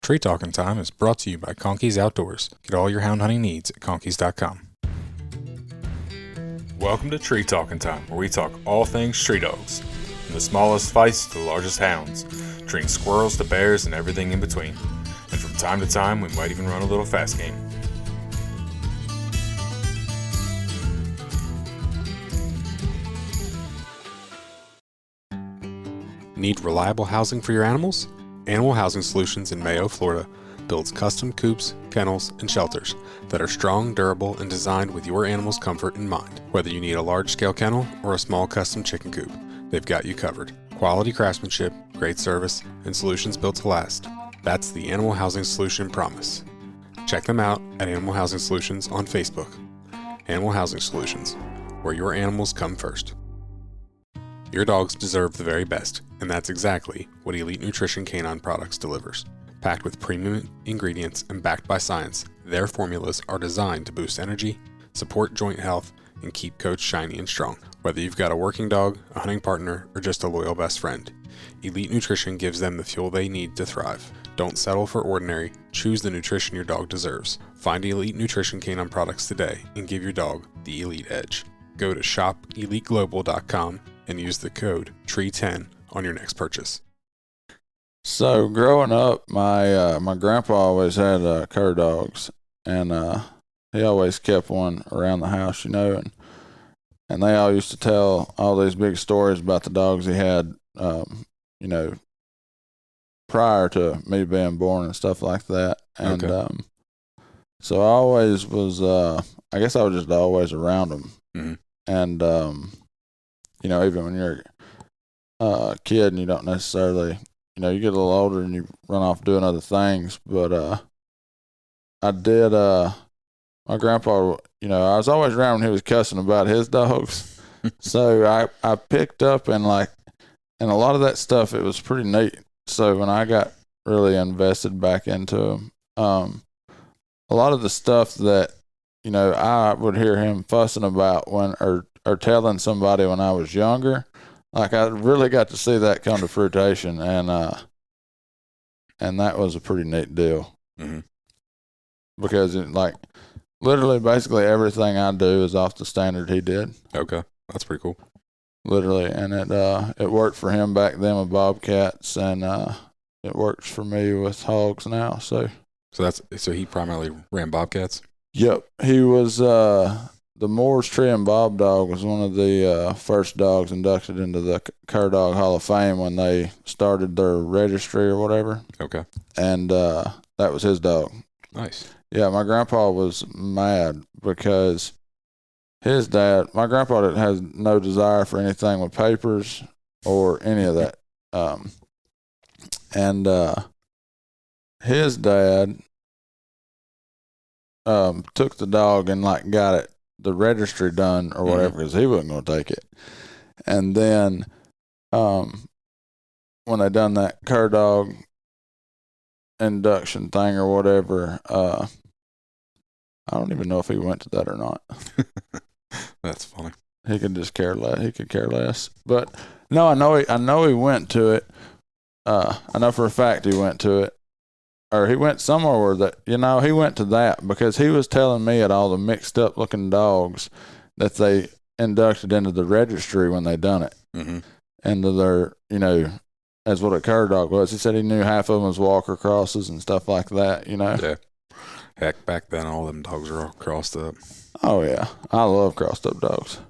Tree Talking Time is brought to you by Conkey's Outdoors. Get all your hound hunting needs at conkeys.com. Welcome to Tree Talking Time, where we talk all things tree dogs, from the smallest feists to the largest hounds, treating squirrels to bears and everything in between. And from time to time, we might even run a little fast game. Need reliable housing for your animals? Animal Housing Solutions in Mayo, Florida builds custom coops, kennels, and shelters that are strong, durable, and designed with your animal's comfort in mind. Whether you need a large-scale kennel or a small custom chicken coop, they've got you covered. Quality craftsmanship, great service, and solutions built to last. That's the Animal Housing Solution promise. Check them out at Animal Housing Solutions on Facebook. Animal Housing Solutions, where your animals come first. Your dogs deserve the very best, and that's exactly what Elite Nutrition Canine Products delivers. Packed with premium ingredients and backed by science, their formulas are designed to boost energy, support joint health, and keep coats shiny and strong. Whether you've got a working dog, a hunting partner, or just a loyal best friend, Elite Nutrition gives them the fuel they need to thrive. Don't settle for ordinary. Choose the nutrition your dog deserves. Find Elite Nutrition Canine Products today and give your dog the Elite Edge. Go to shopeliteglobal.com and use the code TREE10 on your next purchase. So growing up, my grandpa always had cur dogs, and he always kept one around the house, and they all used to tell all these big stories about the dogs he had, prior to me being born and stuff like that. And so I always was, I guess I was just always around them. Mm-hmm. And even when you're a kid and you don't necessarily, you get a little older and you run off doing other things. But I did, my grandpa, I was always around when he was cussing about his dogs. So I picked up and a lot of that stuff, it was pretty neat. So when I got really invested back into him, a lot of the stuff that, I would hear him fussing about or telling somebody when I was younger, I really got to see that come to fruition, and that was a pretty neat deal. Mm-hmm. Because literally basically everything I do is off the standard he did. Okay, that's pretty cool. Literally, and it worked for him back then with bobcats, and it works for me with hogs now. So he primarily ran bobcats. Yep, he was. The Boars Tree and Bob dog was one of the first dogs inducted into the Cur Dog Hall of Fame when they started their registry or whatever. Okay. And that was his dog. Nice. Yeah, my grandpa was mad because my grandpa has no desire for anything with papers or any of that. And his dad took the dog and got the registry done or whatever, because he wasn't going to take it. And then when they done that cur dog induction thing or whatever, I don't even know if he went to that or not. That's funny. He could just care less. He could care less. But no, I know he went to it. I know for a fact he went to it. Or he went somewhere where he went to that because he was telling me at all the mixed up looking dogs that they inducted into the registry when they done it. Mm-hmm. Into their, as what a cur dog was. He said he knew half of them was walker crosses and stuff like that, Yeah. Heck, back then all them dogs were all crossed up. Oh yeah. I love crossed up dogs.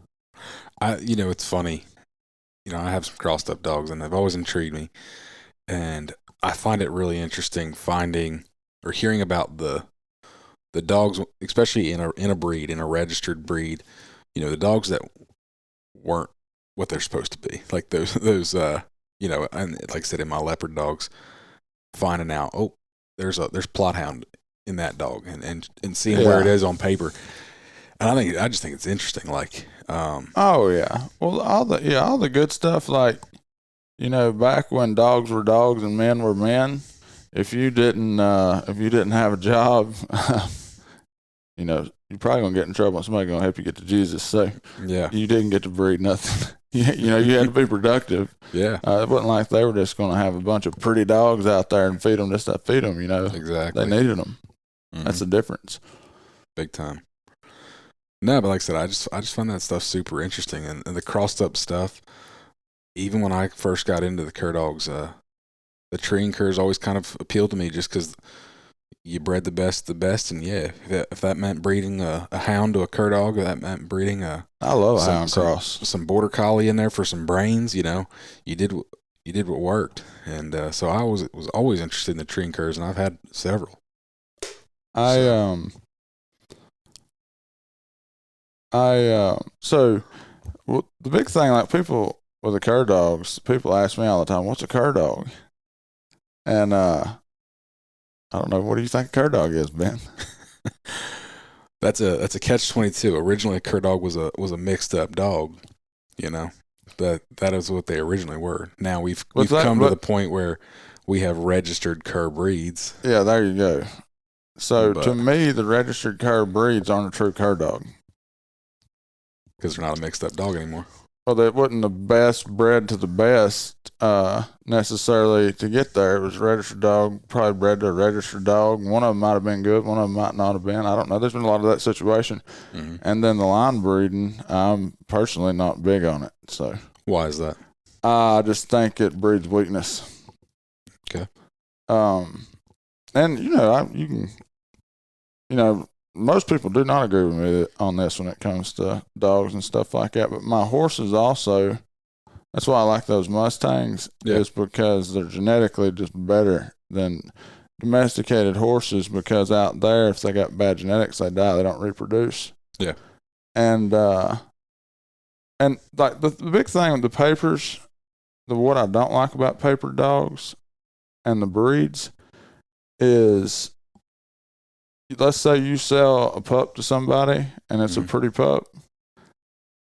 It's funny. I have some crossed up dogs and they've always intrigued me. And I find it really interesting finding or hearing about the dogs, especially in a registered breed. The dogs that weren't what they're supposed to be, like those and like I said, in my leopard dogs, finding out there's plot hound in that dog and seeing where it is on paper. And I just think it's interesting. Oh yeah, well all the good stuff back when dogs were dogs and men were men, if you didn't have a job, you're probably gonna get in trouble. And somebody's gonna help you get to Jesus. So Yeah. you didn't get to breed nothing. You had to be productive. Yeah. It wasn't like they were just gonna have a bunch of pretty dogs out there and feed them just to feed them. Exactly. They needed them. Mhm. That's the difference. Big time. No, but like I said, I just find that stuff super interesting, and the crossed up stuff. Even when I first got into the cur dogs, the treeing curs always kind of appealed to me, just because you bred the best, and yeah, if that meant breeding a hound to a cur dog, or that meant breeding I love a hound cross. some border collie in there for some brains, you did what worked, and so I was always interested in the treeing curs, and I've had several. So the big thing, like people with the cur dogs, people ask me all the time, "What's a cur dog?" And I don't know. What do you think a cur dog is, Ben? That's a catch-22. Originally, a cur dog was a mixed up dog, that is what they originally were. Now we've come to the point where we have registered cur breeds. Yeah, there you go. So to me, the registered cur breeds aren't a true cur dog. Because they're not a mixed up dog anymore. Well, that wasn't the best bred to the best necessarily to get there. It was a registered dog, probably bred to a registered dog. One of them might have been good, one of them might not have been. I don't know. There's been a lot of that situation. Mm-hmm. And then the line breeding, I'm personally not big on it. So why is that? I just think it breeds weakness. Okay. And you can, most people do not agree with me on this when it comes to dogs and stuff like that. But my horses also, that's why I like those Mustangs, is because they're genetically just better than domesticated horses, because out there, if they got bad genetics, they die. They don't reproduce. Yeah. And like the big thing with the papers, what I don't like about paper dogs and the breeds is, let's say you sell a pup to somebody and it's a pretty pup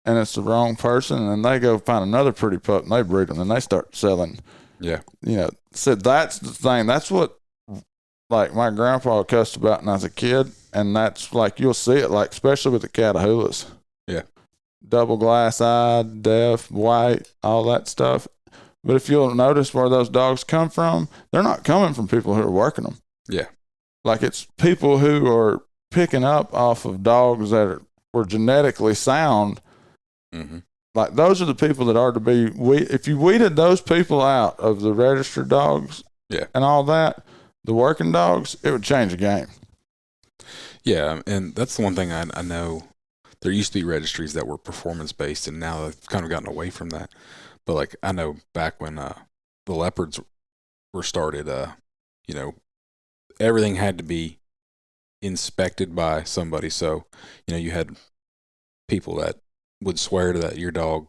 and it's the wrong person, and they go find another pretty pup and they breed them and they start selling. Yeah. So that's the thing. That's what, like, my grandpa cussed about when I was a kid, and that's like, you'll see it, like, especially with the Catahoulas. Yeah. Double glass eyed, deaf, white, all that stuff. But if you'll notice where those dogs come from, they're not coming from people who are working them. Yeah. Like, it's people who are picking up off of dogs that were genetically sound. Mm-hmm. Like, those are the people that are to be, if you weeded those people out of the registered dogs and all that, the working dogs, it would change the game. Yeah, and that's the one thing I know. There used to be registries that were performance-based, and now they've kind of gotten away from that. But, like, I know back when the leopards were started, everything had to be inspected by somebody. So, you had people that would swear to that your dog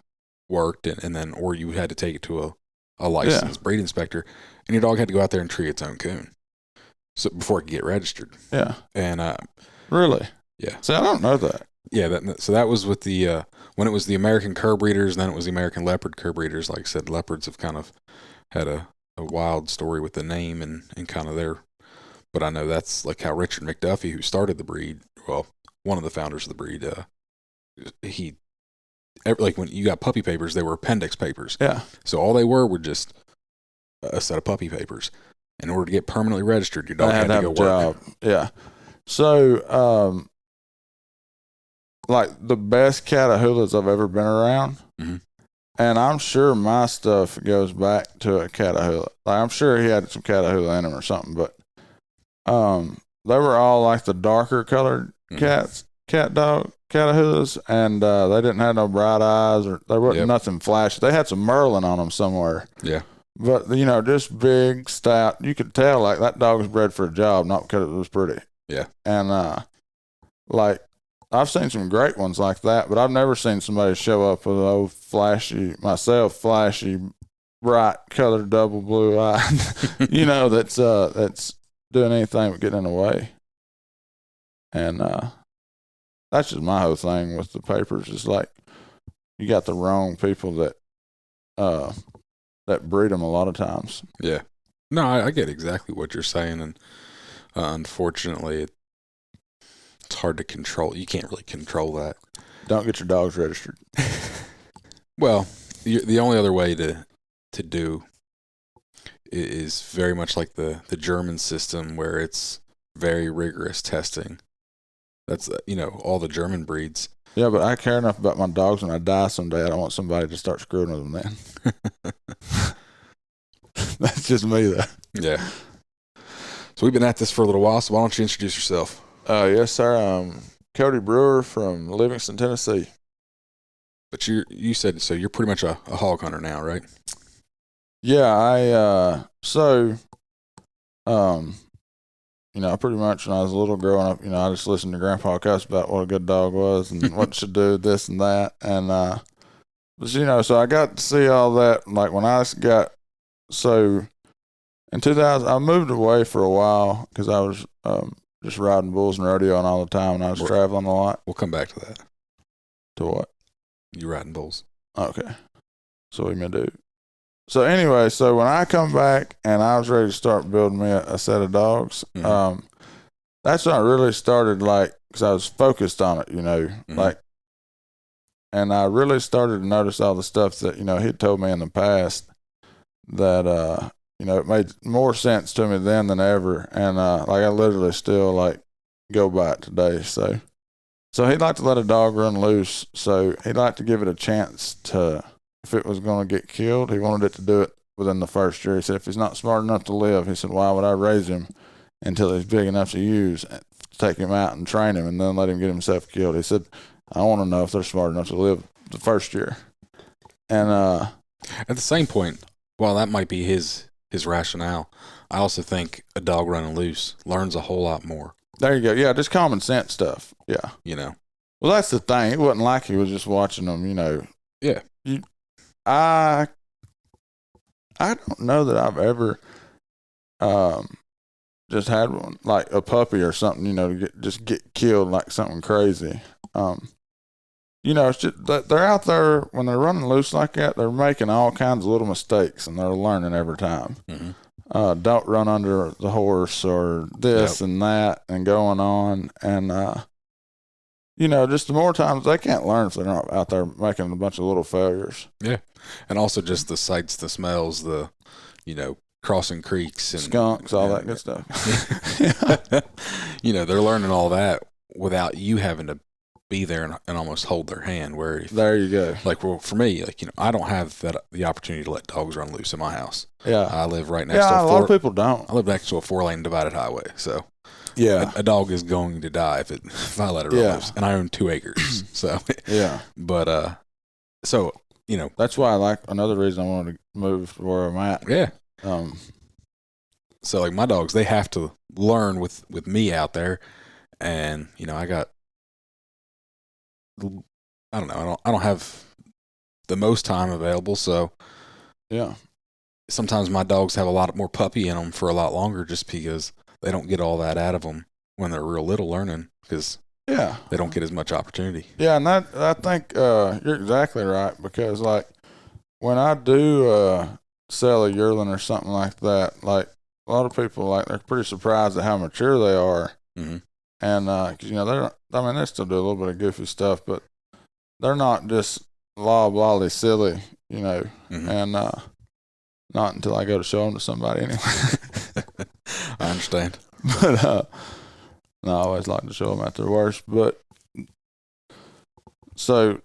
worked, and then, or you had to take it to a licensed breed inspector, and your dog had to go out there and tree its own coon, so before it could get registered. Yeah. And really? Yeah. See, I don't know that. Yeah. So that was with the when it was the American cur breeders, and then it was the American leopard cur breeders. Like I said, leopards have kind of had a wild story with the name and kind of their. But I know that's like how Richard McDuffie, who started the breed, well, one of the founders of the breed, like when you got puppy papers, they were appendix papers. Yeah. So all they were just a set of puppy papers. In order to get permanently registered, your dog had to go work. Yeah. So, like, the best Catahoulas I've ever been around, and I'm sure my stuff goes back to a Catahoula. Like, I'm sure he had some Catahoula in him or something, but they were all like the darker colored Catahoulas, and they didn't have no bright eyes, or there wasn't nothing flashy. They had some Merlin on them somewhere. Yeah. But, just big, stout. You could tell, like, that dog was bred for a job, not because it was pretty. Yeah. And, like, I've seen some great ones like that, but I've never seen somebody show up with an old flashy, bright colored, double blue eye, that's doing anything but getting in the way. And that's just my whole thing with the papers. It's like, you got the wrong people that breed them a lot of times. Yeah. No, I get exactly what you're saying, and unfortunately, it's hard to control. You can't really control that. Don't get your dogs registered. Well, the only other way to do is very much like the German system, where it's very rigorous testing. That's all the German breeds. Yeah, but I care enough about my dogs when I die someday. I don't want somebody to start screwing with them then. That's just me, though. Yeah. So we've been at this for a little while, so why don't you introduce yourself? Yes, sir. I'm Cody Brewer from Livingston, Tennessee. But you said, so you're pretty much a hog hunter now, right? Yeah, I pretty much when I was a little growing up, I just listened to Grandpa cuss about what a good dog was and what should do this and that. And, so I got to see all that. Like when in 2000, I moved away for a while because I was just riding bulls and rodeo all the time, and I was traveling a lot. We'll come back to that. To what? You riding bulls. Okay. So what you gonna do? So anyway, so when I come back and I was ready to start building me a set of dogs, that's when I really started, because I was focused on it, and I really started to notice all the stuff that, he'd told me in the past that, it made more sense to me then than ever. And, I literally still, go by it today. So he'd like to let a dog run loose. So he'd like to give it a chance to, if it was going to get killed, he wanted it to do it within the first year. He said, if he's not smart enough to live, he said, why would I raise him until he's big enough to use, take him out and train him and then let him get himself killed? He said, I want to know if they're smart enough to live the first year. And, at the same point, while that might be his rationale, I also think a dog running loose learns a whole lot more. There you go. Yeah, just common sense stuff. Yeah. Well, that's the thing. It wasn't like he was just watching them, Yeah. I don't know that I've ever just had one, like a puppy or something, to get killed like something crazy. It's just that they're out there when they're running loose like that, they're making all kinds of little mistakes and they're learning every time. Mm-hmm. Don't run under the horse or this and that and going on. And, just the more times they can't learn if they're not out there making a bunch of little failures. Yeah. And also just the sights, the smells, the, crossing creeks and skunks, all that good stuff. They're learning all that without you having to be there and almost hold their hand. Where there you go. For me, I don't have the opportunity to let dogs run loose in my house. Yeah. I live right next to a lot of people don't. I live next to a 4-lane divided highway. So yeah, a dog is going to die if I let it run loose. And I own 2 acres. So yeah. But that's why another reason I wanted to move to where I'm at. Yeah. So my dogs, they have to learn with me out there, and I don't know. I don't have the most time available, so yeah. Sometimes my dogs have a lot more puppy in them for a lot longer, just because they don't get all that out of them when they're real little learning, because they don't get as much opportunity. Yeah, and I think you're exactly right, because when I do sell a yearling or something like that, a lot of people they're pretty surprised at how mature they are. Mm-hmm. And, they still do a little bit of goofy stuff, but they're not just loblolly silly, Mm-hmm. and not until I go to show them to somebody anyway. I understand. But, I always like to show them at their worst. But, so, to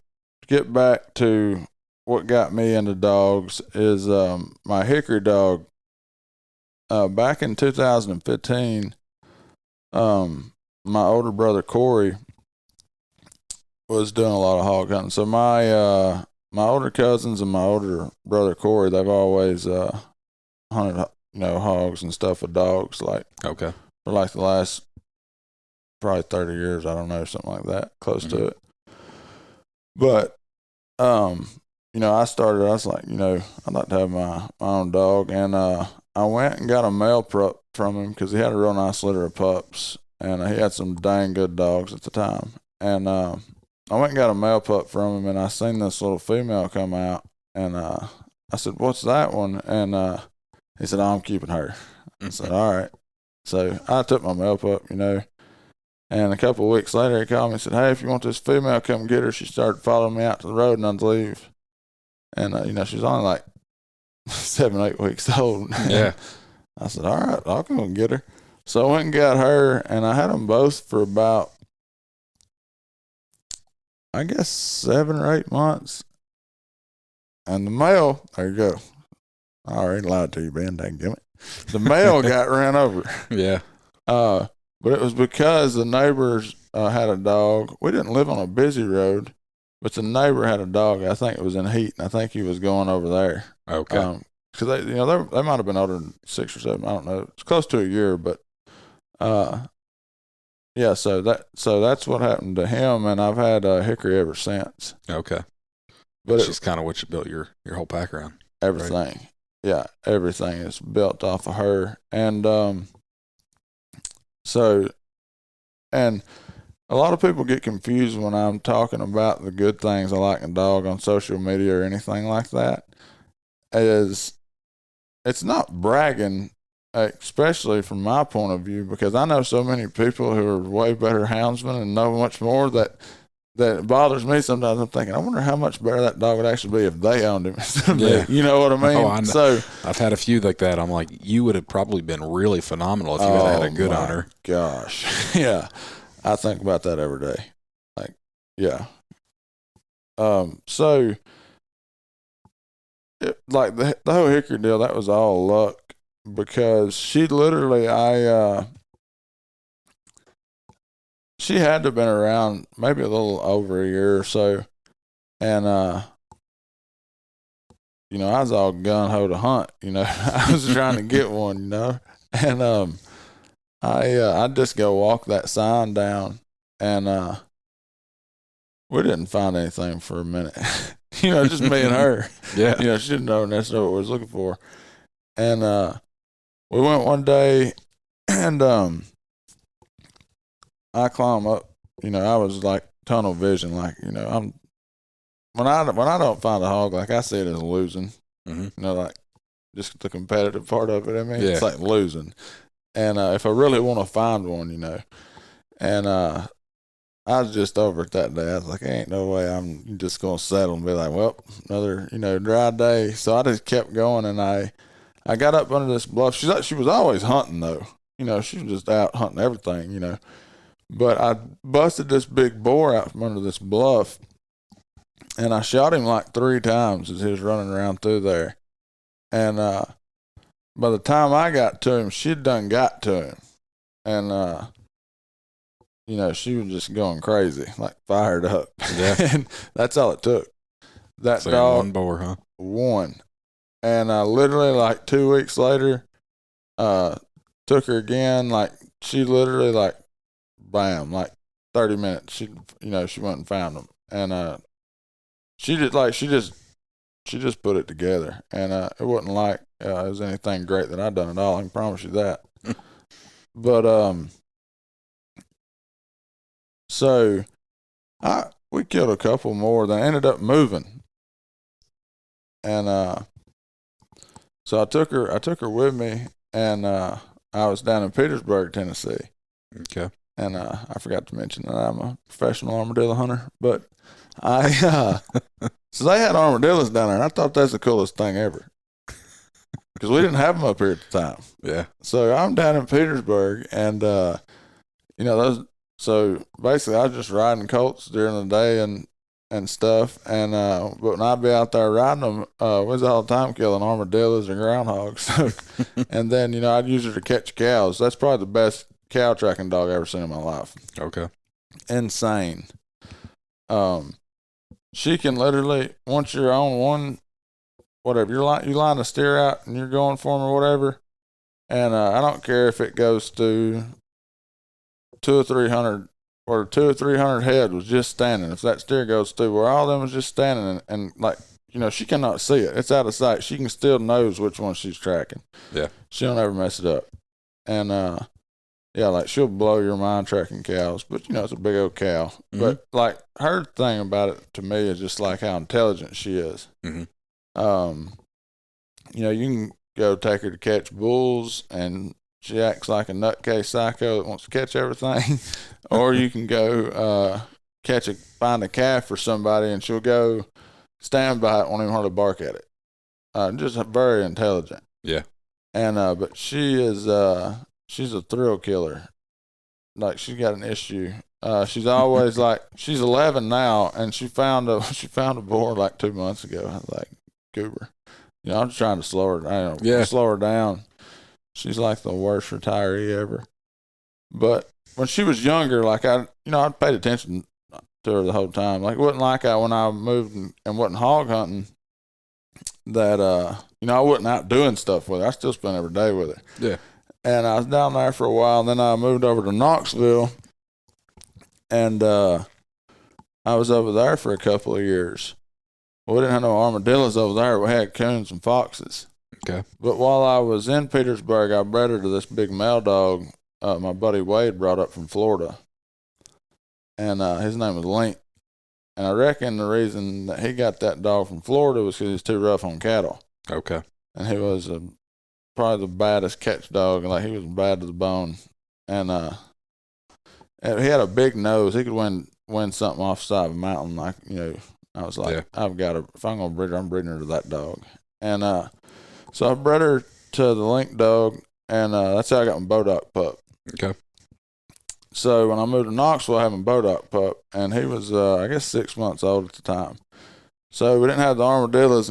get back to what got me into dogs is my hickory dog. Back in 2015, my older brother Corey was doing a lot of hog hunting. So my older cousins and my older brother Corey, they've always hunted hogs and stuff with dogs okay for the last probably 30 years. I don't know, something like that, close to it. But I was like, I'd like to have my own dog, and I went and got a male pup from him because he had a real nice litter of pups. And he had some dang good dogs at the time. And I went and got a male pup from him, and I seen this little female come out. And I said, what's that one? And he said, I'm keeping her. I said, all right. So I took my male pup, and And a couple of weeks later, he called me and said, "Hey, if you want this female, come get her." She started following me out to the road and I'd leave. And, she was only like 7, 8 weeks old. Yeah. I said, "All right, I'll go and get her." So I went and got her, and I had them both for about, I guess, 7 or 8 months. And the male, there you go. I already lied to you, Ben. Dadgummit. The male got ran over. Yeah. But it was because the neighbors had a dog. We didn't live on a busy road, but the neighbor had a dog. I think it was in heat, and I think he was going over there. Okay. Because they might have been older than 6 or 7. I don't know. It's close to a year, but yeah. So that's what happened to him, and I've had Hickory ever since. Okay. But she's kind of what you built your whole pack around. Everything. Right? Yeah, everything is built off of her, and and a lot of people get confused when I'm talking about the good things I like in a dog on social media or anything like that. It's not bragging, especially from my point of view, because I know so many people who are way better houndsmen and know much more that it bothers me sometimes. I'm thinking, I wonder how much better that dog would actually be if they owned him instead of me. You know what I mean? Oh, I know. So I've had a few like that. I'm like, you would have probably been really phenomenal if you had a good owner. Gosh. Yeah. I think about that every day. Like, yeah. So like the whole Hickory deal, that was all luck, because she literally, she had to have been around maybe a little over a year or so. And, I was all gung-ho to hunt, I was trying to get one, and, I'd just go walk that sign down, and, we didn't find anything for a minute, just me and her. Yeah. She didn't know necessarily what we was looking for. And, we went one day, and, I climb up, I was like tunnel vision, like, when I don't find a hog, like I see it as losing, like just the competitive part of it. I mean, It's like losing. And if I really want to find one, and I was just over it that day. I was like, ain't no way I'm just going to settle and be like, well, another, dry day. So I just kept going, and I got up under this bluff. She was always hunting, though. She was just out hunting everything, But I busted this big boar out from under this bluff, and I shot him like 3 times as he was running around through there. And by the time I got to him, she'd done got to him. And, she was just going crazy, like fired up. Yeah. And that's all it took. That so dog. One boar, huh? One. And literally like 2 weeks later, took her again. Like she literally like, bam, like 30 minutes. She went and found them. And she just put it together. And it wasn't like it was anything great that I'd done at all. I can promise you that. But so we killed a couple more that ended up moving. And so I took her with me, and I was down in Petersburg, Tennessee. Okay. And I forgot to mention that I'm a professional armadillo hunter, but so they had armadillos down there, and I thought that's the coolest thing ever, because we didn't have them up here at the time. Yeah. So I'm down in Petersburg, and those. So basically, I was just riding colts during the day and stuff, and but when I'd be out there riding them, we was all the time killing armadillos and groundhogs. So, and then I'd use her to catch cows. That's probably the best cow tracking dog I ever seen in my life. Okay. Insane. She can literally, once you're on one, whatever, you line a steer out and you're going for them or whatever, and I don't care if it goes to 200 or 300, or 200 or 300 head was just standing. If that steer goes through where all of them was just standing, and like, she cannot see it. It's out of sight. She can still knows which one she's tracking. Yeah. She don't ever mess it up. And, yeah, like she'll blow your mind tracking cows, but it's a big old cow. Mm-hmm. But like her thing about it to me is just like how intelligent she is. Mm-hmm. You can go take her to catch bulls, and she acts like a nutcase psycho that wants to catch everything, or you can go find a calf for somebody, and she'll go stand by it, won't even hardly bark at it. Just very intelligent. Yeah. And but she's a thrill killer. Like, she's got an issue. She's always like, she's 11 now, and she found a boar like 2 months ago. I was like, goober. I'm just trying to slow her. Slow her down. She's like the worst retiree ever. But when she was younger, like I paid attention to her the whole time. Like, it wasn't like when I moved and wasn't hog hunting that I wasn't out doing stuff with her. I still spent every day with her. Yeah. And I was down there for a while, and then I moved over to Knoxville, and I was over there for a couple of years. We didn't have no armadillos over there. We had coons and foxes. Okay. But while I was in Petersburg, I bred her to this big male dog my buddy Wade brought up from Florida. And his name was Link. And I reckon the reason that he got that dog from Florida was because he was too rough on cattle. Okay. And he was probably the baddest catch dog. Like, he was bad to the bone. And he had a big nose. He could win something off the side of a mountain. Like, I was like, if I'm going to breed her, I'm breeding her to that dog. And so I bred her to the Link dog, and that's how I got my Bodog pup. Okay. So when I moved to Knoxville, I had my Bodog pup, and he was, I guess, 6 months old at the time. So we didn't have the armadillos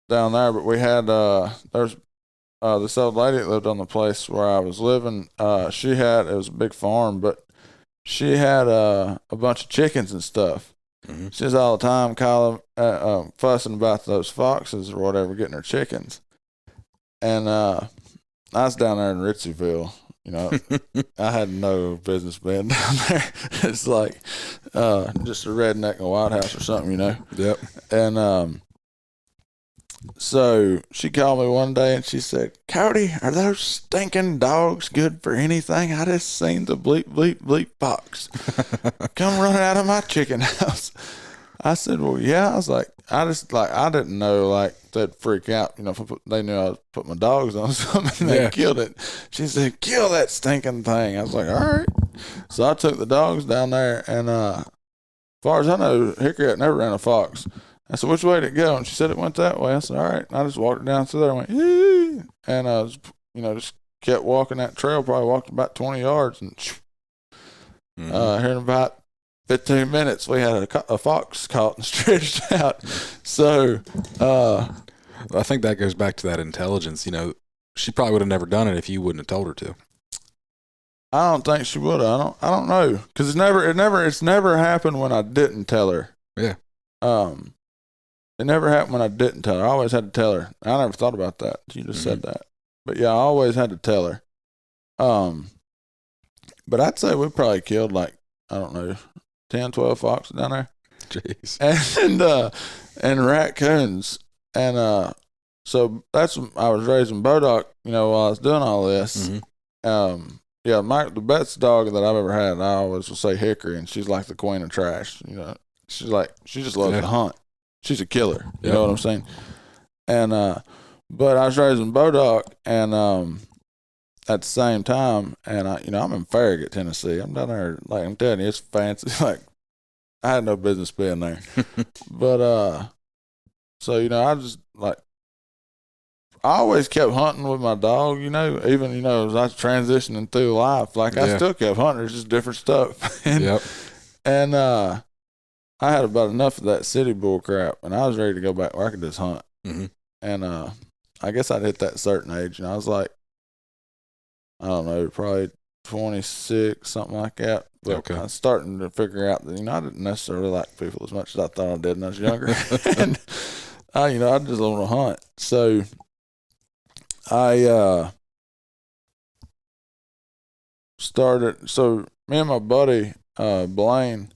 down there, but we had, there's this old lady that lived on the place where I was living. It was a big farm, but she had a bunch of chickens and stuff. Mm-hmm. She's all the time fussing about those foxes or whatever, getting her chickens. And I was down there in Ritzieville. I had no business being down there. It's like just a redneck in a White House or something, Yep. And so she called me one day and she said, "Cody, are those stinking dogs good for anything? I just seen the bleep, bleep, bleep fox come running out of my chicken house." I said, "Well, yeah." I was like, I didn't know, like, they'd freak out, if they knew I put my dogs on something and they killed it. She said, "Kill that stinking thing." I was like, all right. So I took the dogs down there, and as far as I know, Hickory had never ran a fox. I said, "Which way did it go?" And she said it went that way. I said, all right. And I just walked down through there and went, "Yee!" And I was, just kept walking that trail, probably walked about 20 yards, and here in about 15 minutes, we had a fox caught and stretched out. So, I think that goes back to that intelligence. She probably would have never done it if you wouldn't have told her to. I don't think she would have. I don't know, because it's never happened when I didn't tell her. Yeah. It never happened when I didn't tell her. I always had to tell her. I never thought about that. You just said that, but yeah, I always had to tell her. But I'd say we probably killed, like, I don't know, 10, 12 foxes down there. Jeez. And raccoons. And so that's when I was raising Bodog, while I was doing all this. Mm-hmm. The best dog that I've ever had, I always will say Hickory, and she's like the queen of trash. She's like, she just loves to hunt. She's a killer. You know what I'm saying? And but I was raising Bodog, and at the same time, and I'm in Farragut, Tennessee. I'm down there, like, I'm telling you, it's fancy. Like, I had no business being there. But so I just, like, I always kept hunting with my dog. Even as I was transitioning through life, like, I still kept hunting. It's just different stuff. And I had about enough of that city bull crap, and I was ready to go back where I could just hunt. Mm-hmm. And I guess I'd hit that certain age, and I was like, I don't know, probably 26, something like that. But I was starting to figure out that, I didn't necessarily like people as much as I thought I did when I was younger. And, I just want to hunt. So I started, so me and my buddy, Blaine,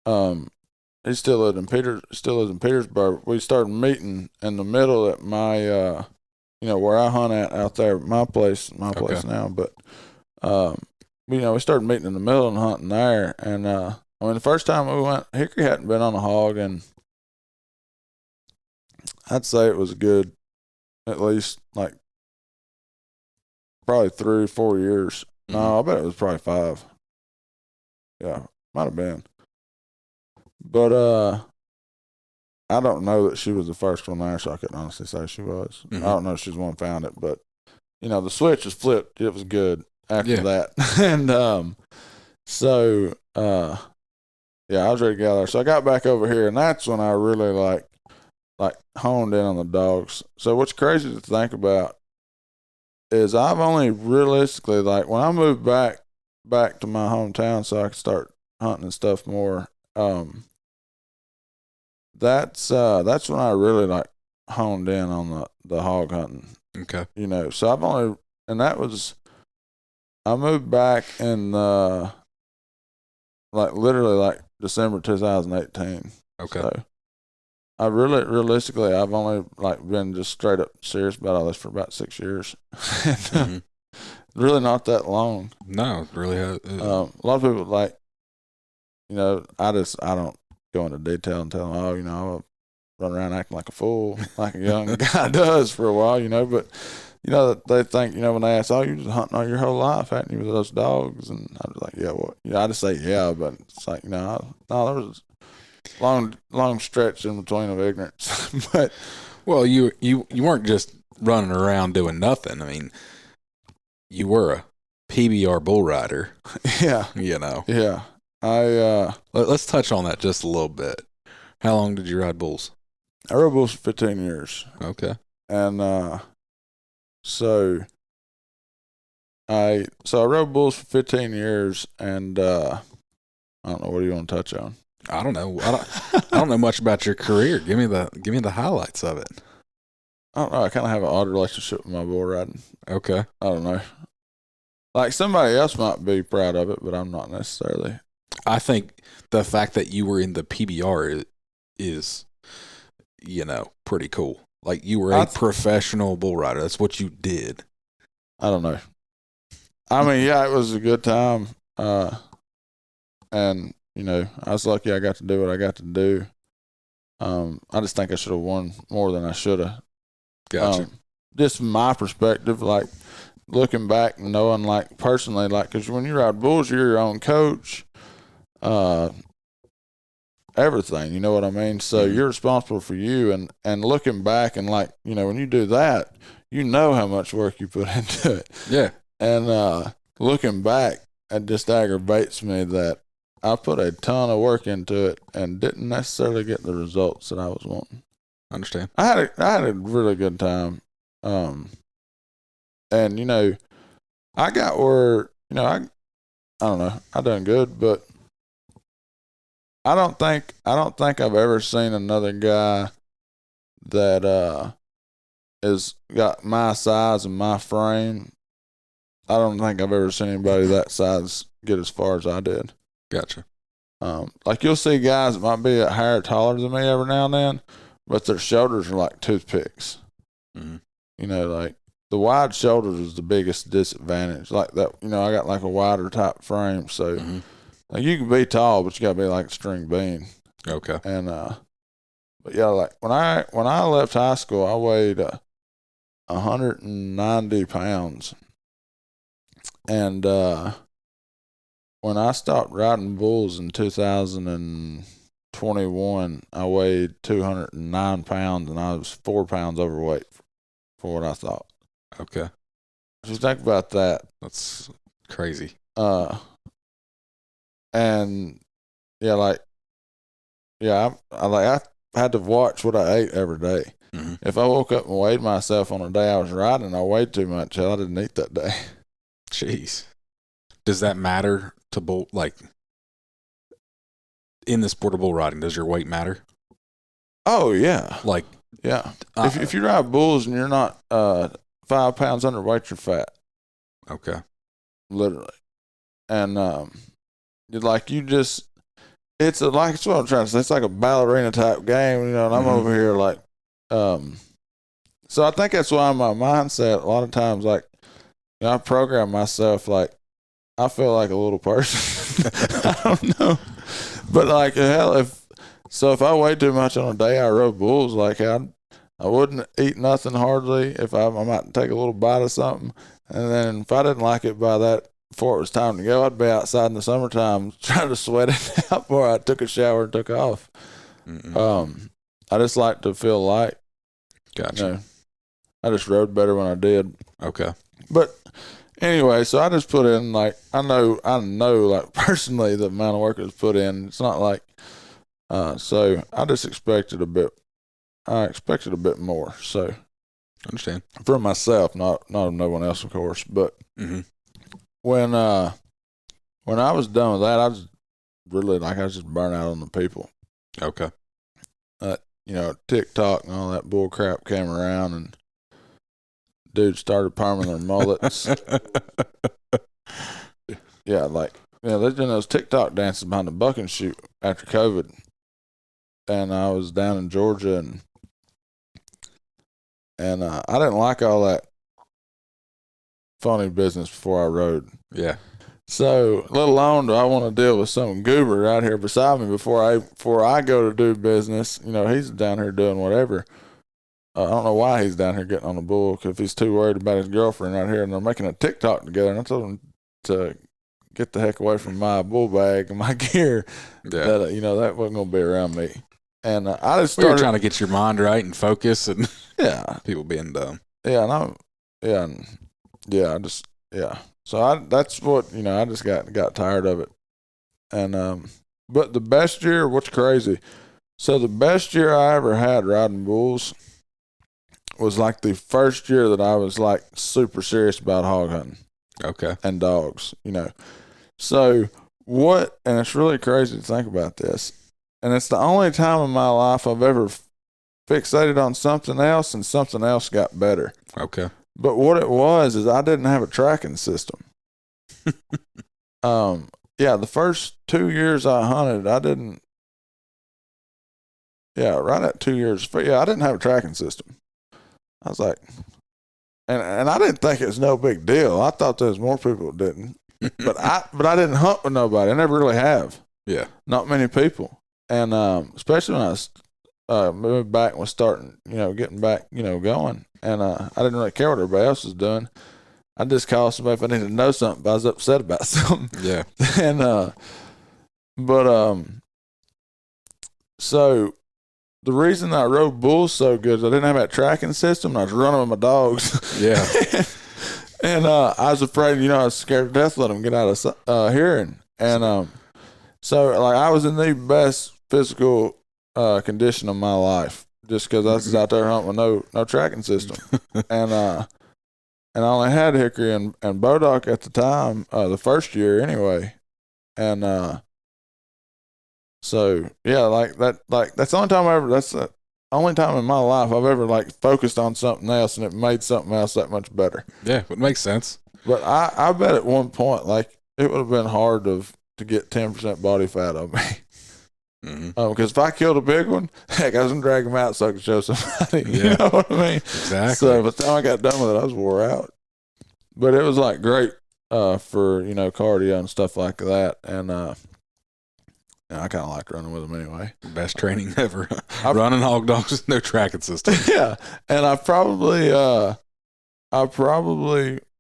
he still lives in Petersburg. We started meeting in the middle at my, where I hunt out there at my place now. But, we started meeting in the middle and hunting there. And, the first time we went, Hickory hadn't been on a hog, and I'd say it was a good, at least, like, probably 3 or 4 years. Mhm. No, I bet it was probably 5. Yeah, might have been. But I don't know that she was the first one there, so I couldn't honestly say she was. Mhm. I don't know if she's the one who found it, but the switch was flipped. It was good after Yeah. that. And so yeah, I was ready to get out there. So I got back over here, and that's when I really like honed in on the dogs. So what's crazy to think about is I've only realistically, like, when I moved back to my hometown so I could start hunting and stuff more, that's when I really like honed in on the hog hunting. Okay. So I've only, and that was, I moved back in literally like December 2018. Okay. So I realistically, I've only like been just straight up serious about all this for about 6 years. Mhm. Really not that long. No, it really has. A lot of people like, I don't go into detail and tell them, I'll run around acting like a fool, like a young guy does for a while, but they think, when they ask, you just hunting all your whole life, haven't you, with those dogs? And I was like, yeah, well, I just say, yeah, but it's like, no, there was a long stretch in between of ignorance. But well, you weren't just running around doing nothing. I mean, you were a PBR bull rider. yeah, Yeah. Let's touch on that just a little bit. How long did you ride bulls? I rode bulls for 15 years. Okay. And so I rode bulls for 15 years, and I don't know, what do you want to touch on? I don't know. I don't know much about your career. Give me the highlights of it. I don't know. I kind of have an odd relationship with my bull riding. Okay. I don't know. Like, somebody else might be proud of it, but I'm not necessarily. I think the fact that you were in the PBR is pretty cool. Like, you were a professional bull rider. That's what you did. I don't know. I mean, yeah, it was a good time. And, I was lucky I got to do what I got to do. I just think I should have won more than I should have. Gotcha. Just from my perspective, like, looking back and knowing, like, personally, like, because when you ride bulls, you're your own coach, everything, you know what I mean? So you're responsible for you, and looking back and, like, when you do that, how much work you put into it. Yeah. And looking back, it just aggravates me that I put a ton of work into it and didn't necessarily get the results that I was wanting. I understand. I had a really good time. And I got where, I don't know, I done good, but I don't think I've ever seen another guy that is got my size and my frame. I don't think I've ever seen anybody that size get as far as I did. Gotcha. Like, you'll see guys that might be a hair taller than me every now and then, but their shoulders are like toothpicks. Mm-hmm. Like, the wide shoulders is the biggest disadvantage. Like that, I got like a wider type frame, so like, you can be tall, but you gotta be like a string bean. Okay. And but yeah, like when I left high school, I weighed 190 pounds, and when I stopped riding bulls in 2021, I weighed 209 pounds, and I was 4 pounds overweight for what I thought. Okay. Just think about that. That's crazy. And yeah, I had to watch what I ate every day. Mm-hmm. If I woke up and weighed myself on a day I was riding, I weighed too much. I didn't eat that day. Jeez. Does that matter to bull, like, in the sport of bull riding? Does your weight matter? Oh yeah, like, yeah. If you ride bulls and you're not 5 pounds underweight, you're fat. Okay. Literally. And it's what I'm trying to say. It's like a ballerina type game, and I'm over here like, so I think that's why my mindset a lot of times, like, I program myself like I feel like a little person. I don't know, but like, hell, if I weighed too much on a day I rode bulls, like, I wouldn't eat nothing hardly. If I might take a little bite of something, And then if I didn't like it by that, before it was time to go, I'd be outside in the summertime trying to sweat it out before I took a shower and took off. I just like to feel light. Gotcha. You know, I just rode better when I did. Okay. But anyway, so I just put in like I know like personally the amount of work it's put in. It's not like so I just expected a bit. I expected a bit more. So Understand. for myself, not no one else, of course. But when I was done with that, I was really like I was just burnt out on the people. Okay. You know, TikTok and all that bull crap came around, and dudes started perming their mullets. Yeah, like they're doing those TikTok dances behind the buck and shoot after COVID. And I was down in Georgia, and I didn't like all that funny business before I rode. Yeah. So, let alone do I want to deal with some goober out here beside me before I go to do business. You know, he's down here doing whatever. I don't know why he's down here getting on the bull, because he's too worried about his girlfriend out here, and they're making a TikTok together. And I told him to get the heck away from my bull bag and my gear. Yeah. That that wasn't gonna be around me. And I just We were started trying to get your mind right and focus, and yeah, people being dumb. yeah, and I just So that's what I just got tired of it. And but the best year, what's crazy? So the best year I ever had riding bulls was like the first year that I was like super serious about hog hunting. Okay. And dogs, So and it's really crazy to think about this. And it's the only time in my life I've ever fixated on something else and something else got better. Okay. But what it was is I didn't have a tracking system. The first 2 years I hunted, I didn't. Yeah, right at 2 years. I didn't have a tracking system. I was like, and I didn't think it was no big deal. I thought there was more people that didn't. But I didn't hunt with nobody. I never really have. Yeah. Not many people. And especially when I was moved back and was starting, getting back, going. And I didn't really care what everybody else was doing. I just called somebody if I needed to know something, but I was upset about something. Yeah. And so the reason I rode bulls so good is I didn't have that tracking system, and I was running with my dogs. Yeah. And I was afraid, I was scared to death to let them get out of hearing. And so like I was in the best physical condition of my life, just because I was out there hunting with no tracking system. And I only had hickory and bodock at the time, the first year anyway. And so yeah, that's the only time that's the only time in my life I've ever like focused on something else and it made something else that much better. Yeah, it makes sense. But I bet at one point, like, it would have been hard to get 10% body fat on me. Because if I killed a big one, heck, I was going to drag him out so I could show somebody. Yeah. You know what I mean? Exactly. So by the time I got done with it, I was wore out. But it was like great for, cardio and stuff like that. And I kind of liked running with them anyway. Best training ever. Running hog dogs with no tracking system. Yeah. And I probably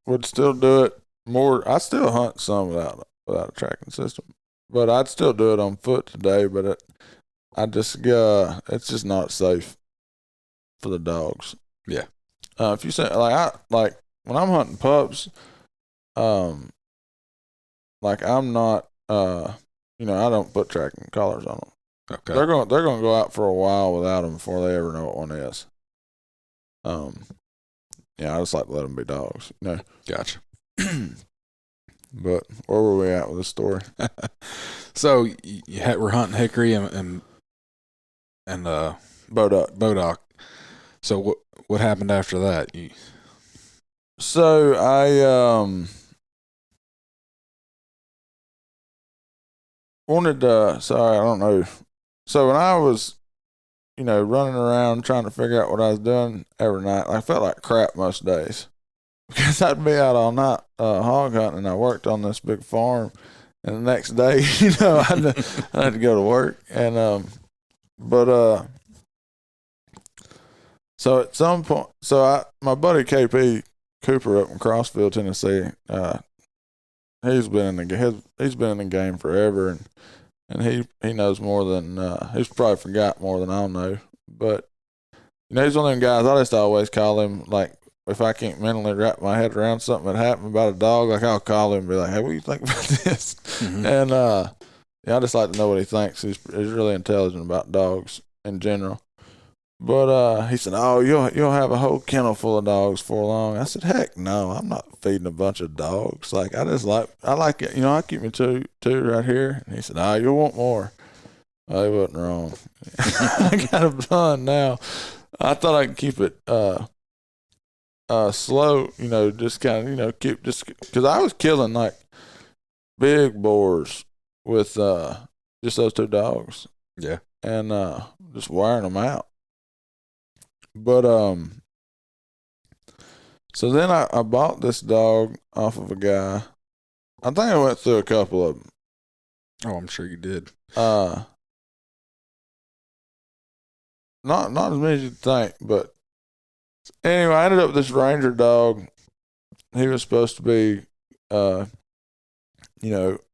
would still do it more. I still hunt some without a tracking system, but I'd still do it on foot today. But it's just not safe for the dogs. Yeah. If you say like when I'm hunting pups, like I'm not, I don't put tracking collars on them. Okay. They're going to go out for a while without them before they ever know what one is. I just like to let them be dogs. Gotcha. But where were we at with this story? So we're hunting hickory and bodock. So what happened after that? So I wanted to. Sorry, I don't know. So when I was, running around trying to figure out what I was doing every night, I felt like crap most days. Because I'd be out all night hog hunting, and I worked on this big farm. And the next day, I had to go to work. And so at some point, my buddy KP Cooper up in Crossville, Tennessee. He's been in the game forever, and he knows more than he's probably forgot more than I'll know. But he's one of them guys. I just always call him, like, if I can't mentally wrap my head around something that happened about a dog, like, I'll call him and be like, "Hey, what do you think about this?" Mm-hmm. And I just like to know what he thinks. He's really intelligent about dogs in general. But he said, "Oh, you'll have a whole kennel full of dogs for long." I said, "Heck no, I'm not feeding a bunch of dogs. Like, I like it. I keep me two right here." And he said, "Oh, you'll want more." Oh, he wasn't wrong. I got a ton now. I thought I could keep it slow, just kind of, keep, just because I was killing like big boars with just those two dogs. Yeah. And just wearing them out. But so then I bought this dog off of a guy. I think I went through a couple of them. Oh, I'm sure you did. Not as many as you'd think, but anyway, I ended up with this Ranger dog. He was supposed to be, been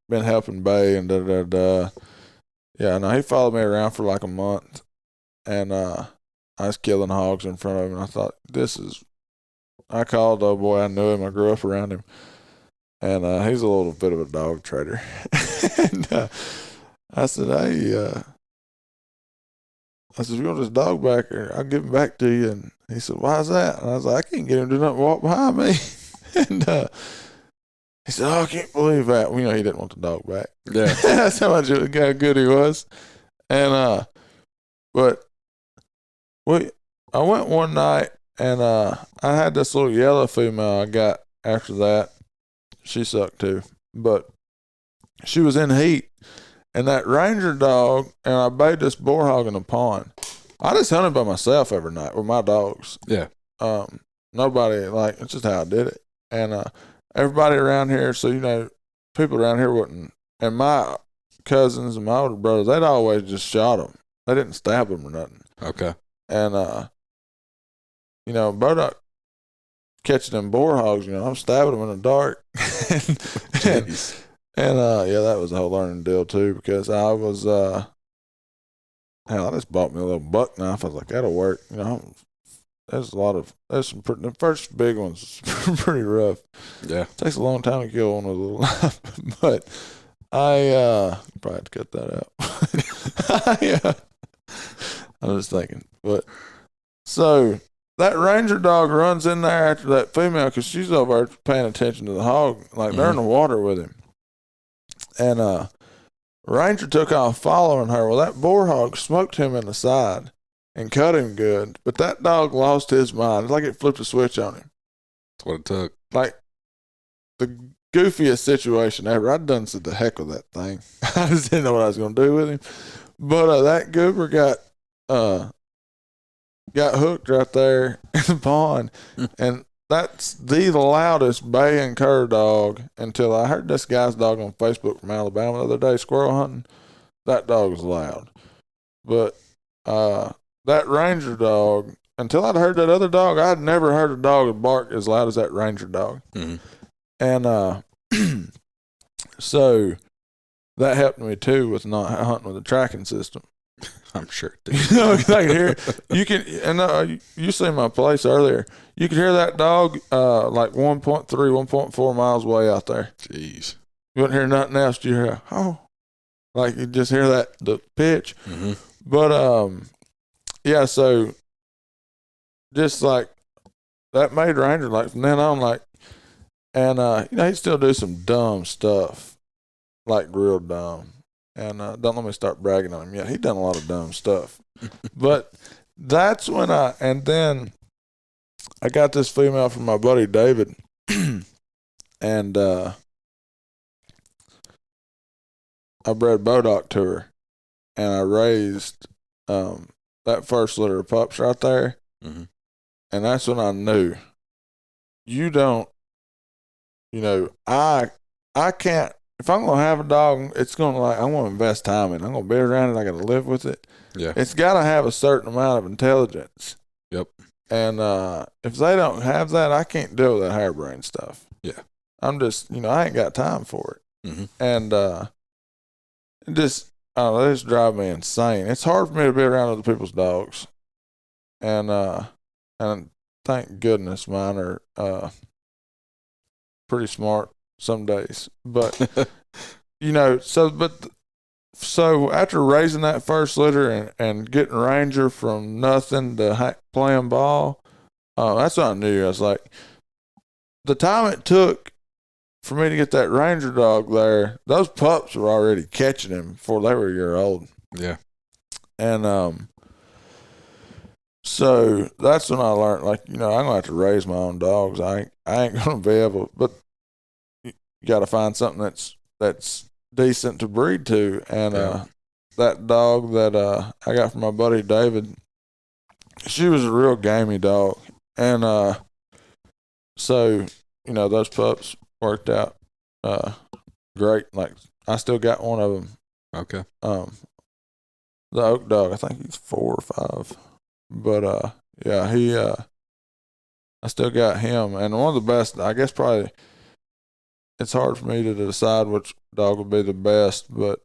helping Bay and da. Yeah, no, he followed me around for like a month, and I was killing hogs in front of him. And I thought, I called old boy. I knew him. I grew up around him, and he's a little bit of a dog trader. And I said, "Hey, if you want this dog back, I'll give him back to you." And he said, "Why is that?" And I was like, "I can't get him to not walk behind me." And he said, "Oh, I can't believe that." Well, he didn't want the dog back. Yeah. That's how much how good he was. And but I went one night, and I had this little yellow female I got after that. She sucked too, but she was in heat. And that Ranger dog, and I baited this boar hog in a pond. I just hunted by myself every night with my dogs. Yeah. Nobody, it's just how I did it. And everybody around here, so, people around here wouldn't, and my cousins and my older brothers, they'd always just shot them. They didn't stab them or nothing. Okay. And, Burdock catching them boar hogs, I'm stabbing them in the dark. And that was a whole learning deal too, because I was hell, I just bought me a little buck knife. I was like, that'll work. There's the first big ones pretty rough. Yeah. It takes a long time to kill one with a little knife. But I probably have to cut that out. I was thinking. But so that Ranger dog runs in there after that female, because she's over there paying attention to the hog. Like, they're in the water with him. And Ranger took off following her. Well, that boar hog smoked him in the side and cut him good. But that dog lost his mind. It's like it flipped a switch on him. That's what it took. Like, the goofiest situation ever. I'd done said the heck with that thing. I just didn't know what I was going to do with him. But that goober got hooked right there in the pond. And that's the loudest bay and cur dog until I heard this guy's dog on Facebook from Alabama the other day, squirrel hunting. That dog was loud. But that Ranger dog, until I'd heard that other dog, I'd never heard a dog bark as loud as that Ranger dog. Mm-hmm. And so that helped me too with not hunting with a tracking system. I'm sure it did. I can hear you seen my place earlier. You could hear that dog like 1.3, 1.4 miles away out there. Jeez. You wouldn't hear nothing else. You hear, like you just hear the pitch. Mm-hmm. But so just like that made Ranger, like from then on, and he'd still do some dumb stuff, like real dumb. And don't let me start bragging on him yet. He'd done a lot of dumb stuff. But that's when then I got this female from my buddy David. And I bred Bodock to her. And I raised that first litter of pups right there. Mm-hmm. And that's when I knew, I can't. If I'm going to have a dog, it's going to I want to invest time in it. I'm going to be around it. I got to live with it. Yeah. It's got to have a certain amount of intelligence. Yep. And if they don't have that, I can't deal with that harebrained stuff. Yeah. I'm just, I ain't got time for it. Mm-hmm. And it just, I don't know, they just drive me insane. It's hard for me to be around other people's dogs. And thank goodness mine are pretty smart some days. But, so after raising that first litter and getting Ranger from nothing to playing ball, that's what I knew. I was like, the time it took for me to get that Ranger dog there, those pups were already catching him before they were a year old. Yeah. And so that's when I learned, like, I'm gonna have to raise my own dogs. I ain't gonna be able, but you got to find something that's decent to breed to. And that dog that I got from my buddy David, she was a real gamey dog, and so those pups worked out great. Like, I still got one of them. Okay. The Oak dog, I think he's 4 or 5. But yeah, he I still got him. And one of the best, I guess, probably, it's hard for me to decide which dog would be the best, but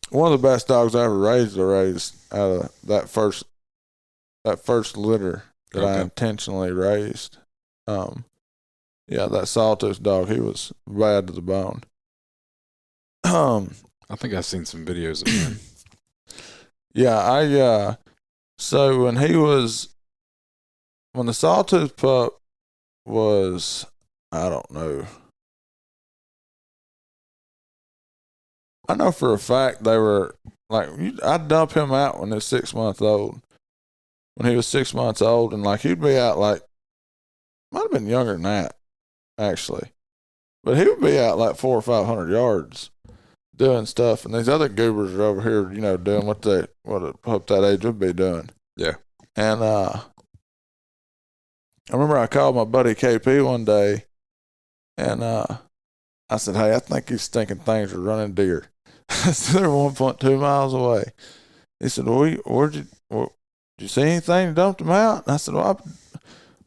one of the best dogs I ever raised out of that first litter that I intentionally raised. Yeah, that sawtooth dog, he was bad to the bone. I think I've seen some videos of him. Yeah, so when the sawtooth pup was, I don't know. I know for a fact they were, like, I'd dump him out when he was 6 months old. When he was 6 months old, and, like, he'd be out, like, might have been younger than that, actually. But he would be out, like, 400 or 500 yards doing stuff, and these other goobers are over here, doing what a pup that age would be doing. Yeah. And I remember I called my buddy KP one day, and I said, "Hey, I think these stinking things are running deer." I said, "They're 1.2 miles away." He said, "Well, did you see anything to dump them out?" And I said, "Well, I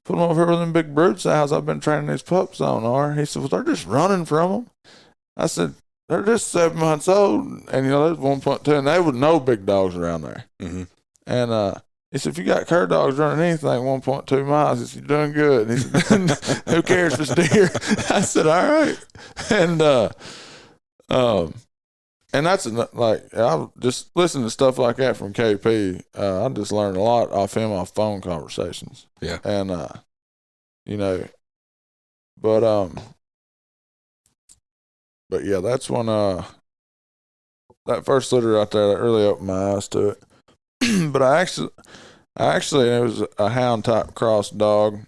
put them over here with them big brood sows I've been training these pups on." He said, "Well, they're just running from them." I said, "They're just 7 months old, and there's 1.2, and they would know big dogs around there." Mm-hmm. And he said, "If you got cur dogs running anything 1.2 miles, he said, you're doing good." He said, "Who cares if it's deer?" I said, "All right." And that's like, I just listen to stuff like that from KP. I just learned a lot off him off phone conversations. Yeah. And but yeah, that's when that first litter right there that really opened my eyes to it. But I actually it was a hound type cross dog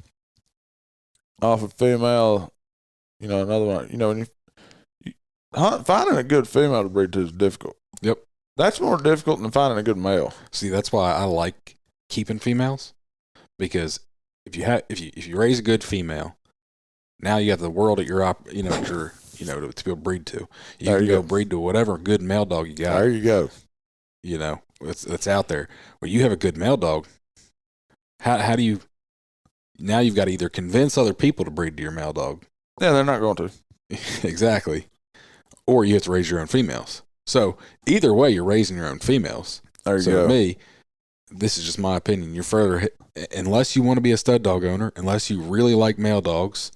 off a female. Another one. When finding a good female to breed to is difficult. Yep. That's more difficult than finding a good male. See, that's why I like keeping females, because if you raise a good female, now you have the world at your to be able to breed to. You can go breed to whatever good male dog you got. There you go. It's out there. When you have a good male dog, how do you, now you've got to either convince other people to breed to your male dog. Yeah, they're not going to. Exactly. Or you have to raise your own females. So either way, you're raising your own females. There you go. So to me, this is just my opinion. You're further, unless you want to be a stud dog owner, unless you really like male dogs,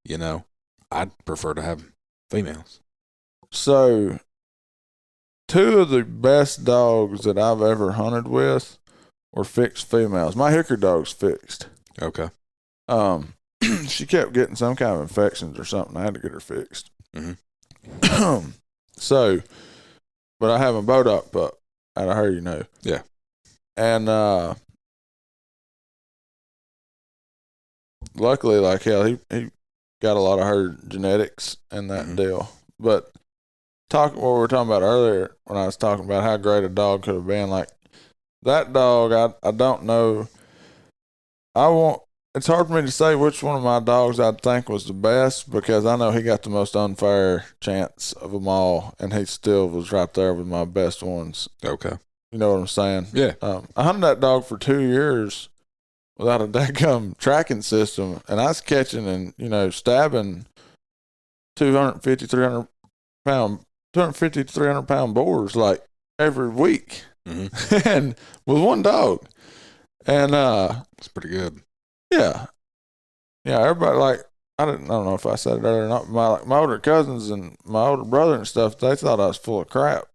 I'd prefer to have females. So 2 of the best dogs that I've ever hunted with were fixed females. My Hickory dog's fixed. Okay. She kept getting some kind of infections or something. I had to get her fixed. Mm-hmm. So, but I have a Bodog pup out of her, Yeah. And luckily, like hell, he got a lot of her genetics and that deal. But what we were talking about earlier, when I was talking about how great a dog could have been, like that dog, I don't know. It's hard for me to say which one of my dogs I'd think was the best, because I know he got the most unfair chance of them all, and he still was right there with my best ones. Okay. You know what I'm saying? Yeah. I hunted that dog for 2 years without a dadgum tracking system, and I was catching and, you know, stabbing 250, 300 pound, 250 to 300 pound boars like every week, and with one dog. And it's pretty good. yeah, everybody, like, I don't know if I said it earlier or not. My older cousins and my older brother and stuff, they thought I was full of crap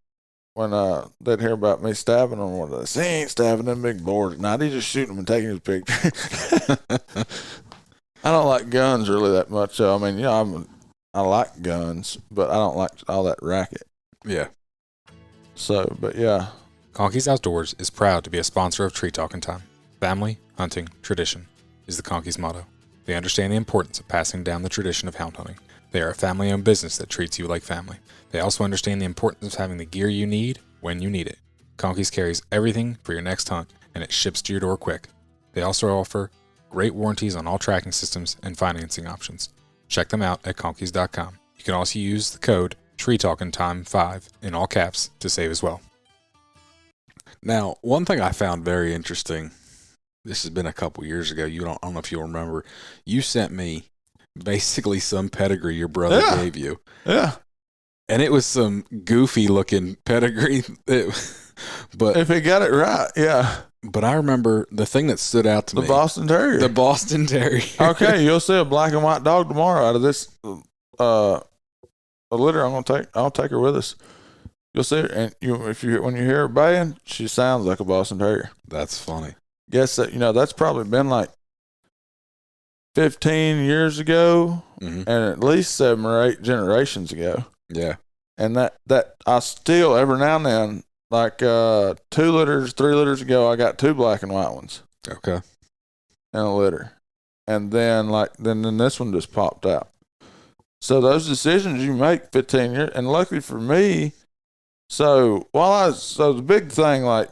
when they'd hear about me stabbing them. Or they say, he ain't stabbing them big boars. Nah, he's just shooting them and taking his picture. I don't like guns really that much. So, I mean, you know, I like guns, but I don't like all that racket. Yeah. So, but yeah. Conkey's Outdoors is proud to be a sponsor of Tree Talking Time. Family, hunting, tradition is the Conkey's motto. They understand the importance of passing down the tradition of hound hunting. They are a family-owned business that treats you like family. They also understand the importance of having the gear you need when you need it. Conkey's carries everything for your next hunt, and it ships to your door quick. They also offer great warranties on all tracking systems and financing options. Check them out at conkeys.com. You can also use the code TreeTalkingTime5 in all caps to save as well. Now, one thing I found very interesting, this has been a couple years ago. I don't know if you'll remember. You sent me basically some pedigree your brother gave you. Yeah. And it was some goofy looking pedigree. But if he got it right, yeah. But I remember the thing that stood out to me. The Boston Terrier. The Boston Terrier. Okay, you'll see a black and white dog tomorrow out of this a litter. I'll take her with us. You'll see her, and when you hear her baying, she sounds like a Boston Terrier. That's funny. Guess that, you know, that's probably been like 15 years ago, and at least 7 or 8 generations ago. Yeah. And that I still, every now and then, like 2 litters, 3 litters ago, I got 2 black and white ones. Okay. In a litter. And then then this one just popped out. So those decisions you make 15 years, and luckily for me, so the big thing, like,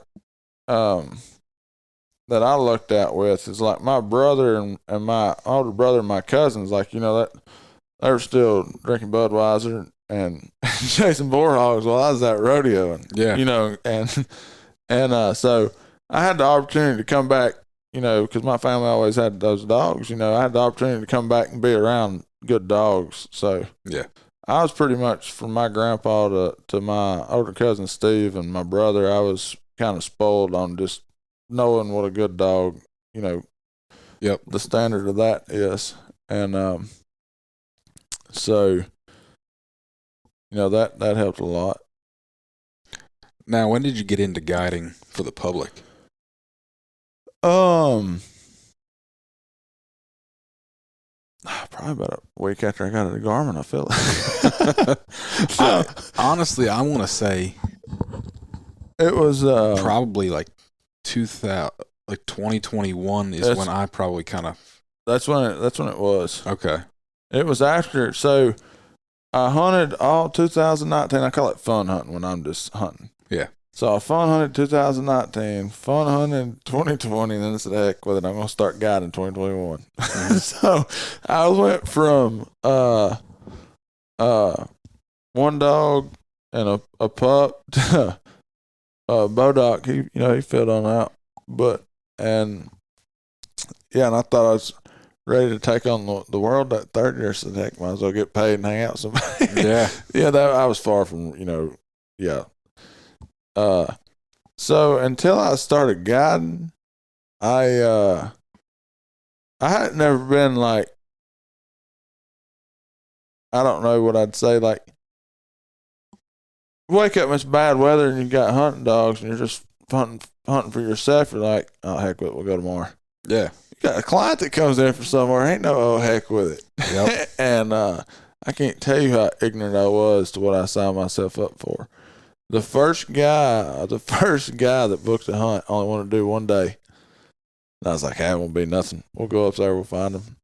that I looked at with is like my brother and my older brother and my cousins, like, you know, that they were still drinking Budweiser and chasing boar hogs while I was at rodeoing. Yeah. You know, and so I had the opportunity to come back, you know, because my family always had those dogs, you know, I had the opportunity to come back and be around good dogs. So yeah, I was pretty much, from my grandpa to my older cousin Steve and my brother, I was kind of spoiled on just knowing what a good dog, you know, the standard of that is. And so, you know, that helped a lot. Now, when did you get into guiding for the public? Probably about a week after I got out of Garmin, I feel like. Honestly, I want to say it was probably like 2021 is when I probably kind of. That's when it was. Okay. It was after. So I hunted all 2019. I call it fun hunting when I'm just hunting. Yeah. So I fun hunted 2019, fun hunted 2020, and then I said, heck with it, I'm going to start guiding 2021. So I went from one dog and a pup to Bodoc. He filled on out. And I thought I was ready to take on the world that third year. So heck, might as well get paid and hang out with somebody. Yeah. I was far from, so until I started guiding, I had never been like, I don't know what I'd say, like, wake up in this bad weather and you got hunting dogs and you're just hunting for yourself. You're like, oh, heck with it, we'll go tomorrow. Yeah. You got a client that comes in from somewhere, ain't no oh heck with it. Yep. And I can't tell you how ignorant I was to what I signed myself up for. The first guy that booked the hunt only wanted to do one day. And I was like, hey, it won't be nothing. We'll go up there, we'll find him.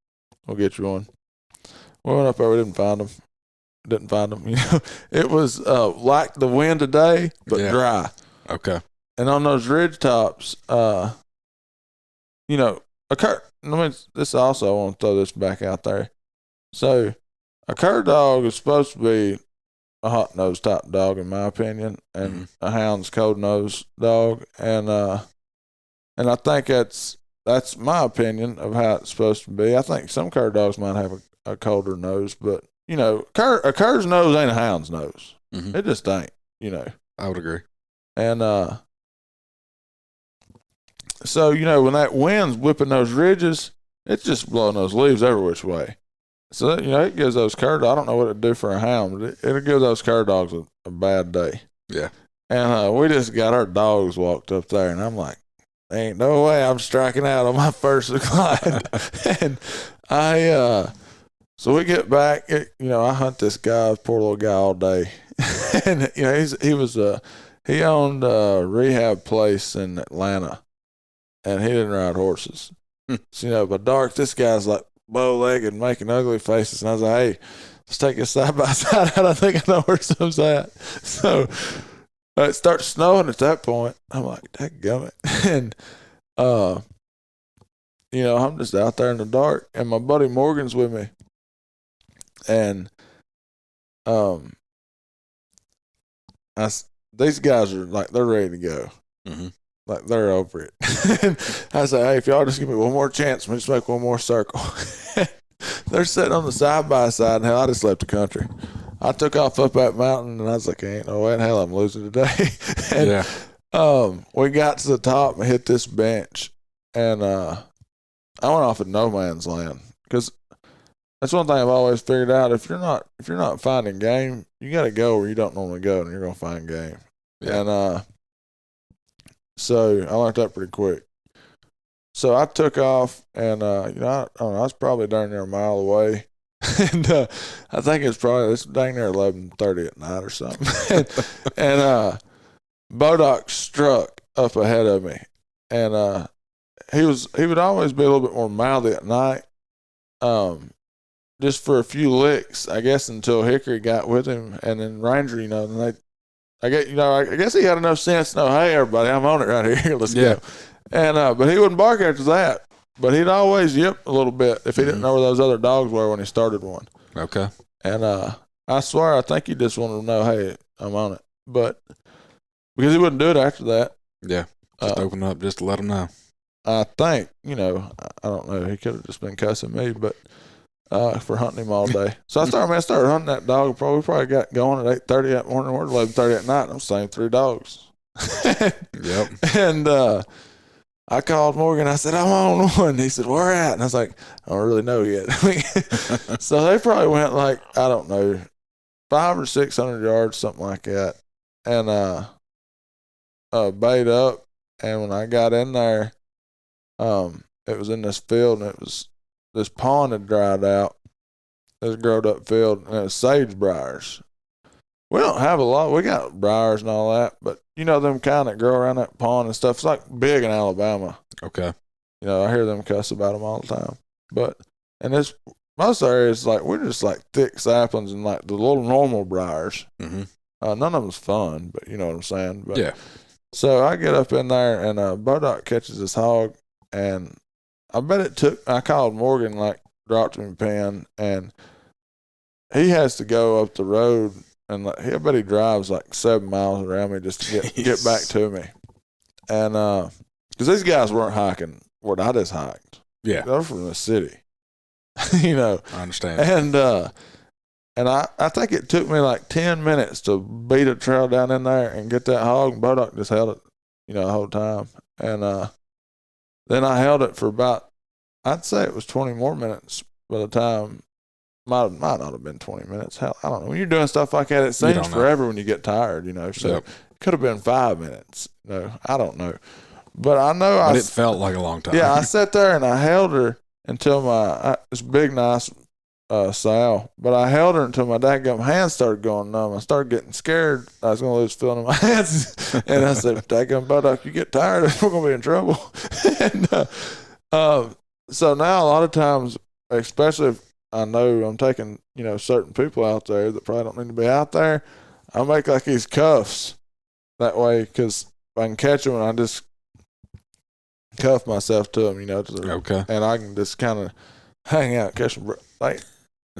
We'll get you one. We went up there, we didn't find him. You know, it was like the wind today, but dry. Okay. And on those ridge tops, I want to throw this back out there. So a cur dog is supposed to be a hot nose type dog, in my opinion, and a hound's cold nose dog, and I think that's that's my opinion of how it's supposed to be. I think some cur dogs might have a colder nose, but a cur's nose ain't a hound's nose. Mm-hmm. It just ain't. I would agree. And so when that wind's whipping those ridges, it's just blowing those leaves every which way. So it gives those cur dogs. I don't know what it'd do for a hound, but it'll give those cur dogs a bad day. Yeah. And we just got our dogs walked up there, and I'm like, ain't no way I'm striking out on my first decline. And so we get back. I hunt this poor little guy all day, and he owned a rehab place in Atlanta, and he didn't ride horses. So but dark, this guy's like bow-legged, making ugly faces, and I was like, hey, let's take this side by side out. I think I know where some's at. So. It starts snowing at that point. I'm like, dadgummit. And, I'm just out there in the dark, and my buddy Morgan's with me. And these guys are like, they're ready to go. Mm-hmm. Like, they're over it. And I said, hey, if y'all just give me one more chance, we just make one more circle. They're sitting on the side-by-side, and hell, I just left the country. I took off up that mountain, and I was like, ain't no way in hell I'm losing today. And, we got to the top and hit this bench, and I went off in no man's land, because that's one thing I've always figured out. If you're not finding game, you got to go where you don't normally go, and you're gonna find game. Yeah. And so I learned that pretty quick. So I took off, and I don't know, I was probably darn near a mile away. And I think it's dang near 11:30 at night or something. and Bodoc struck up ahead of me, and he would always be a little bit more mouthy at night, just for a few licks, I guess, until Hickory got with him, and then Ranger, I guess he had enough sense to know, hey, everybody, I'm on it right here. Let's go. And but he wouldn't bark after that. But he'd always yip a little bit if he didn't know where those other dogs were when he started one. Okay. And I swear, I think he just wanted to know, hey, I'm on it. But because he wouldn't do it after that. Yeah. Just open up just to let him know. I think, I don't know. He could have just been cussing me, but for hunting him all day. So I started hunting that dog. We probably got going at 8:30 that morning or 11:30 at night. I'm saying 3 dogs. Yep. And I called Morgan. I said, I'm on one. He said, where at? And I was like, I don't really know yet. So they probably went like, I don't know, 500 or 600 yards, something like that. And bait up. And when I got in there, it was in this field, and this pond had dried out. This growed up field, and it was sagebriars. We don't have a lot. We got briars and all that, but them kind that grow around that pond and stuff. It's like big in Alabama. Okay. I hear them cuss about them all the time. But in most areas, like, we're just like thick saplings and like the little normal briars. Mm-hmm. None of them's fun, but you know what I'm saying. But, yeah. So I get up in there, and Bodoc catches this hog, and I bet I called Morgan, like, dropped him a pen, and he has to go up the road. And I bet he drives like 7 miles around me just to get back to me. And because these guys weren't hiking where I just hiked. Yeah. They're from the city. I understand. And I think it took me like 10 minutes to beat a trail down in there and get that hog. And Bodoc just held it, the whole time. And then I held it for about, I'd say it was 20 more minutes by the time. Might not have been 20 minutes. Hell, I don't know. When you're doing stuff like that, it seems forever when you get tired, So it could have been 5 minutes. I don't know. But I know it felt like a long time. Yeah, I sat there and I held her until this big, nice sow. But I held her until my daggum hands started going numb. I started getting scared. I was going to lose feeling in my hands. And I said, daggum Bodoc, you get tired, we're going to be in trouble. And so now a lot of times, especially if I know I'm taking, certain people out there that probably don't need to be out there, I make like these cuffs that way, because if I can catch them, and I just cuff myself to them, okay. And I can just kind of hang out, catch them, like,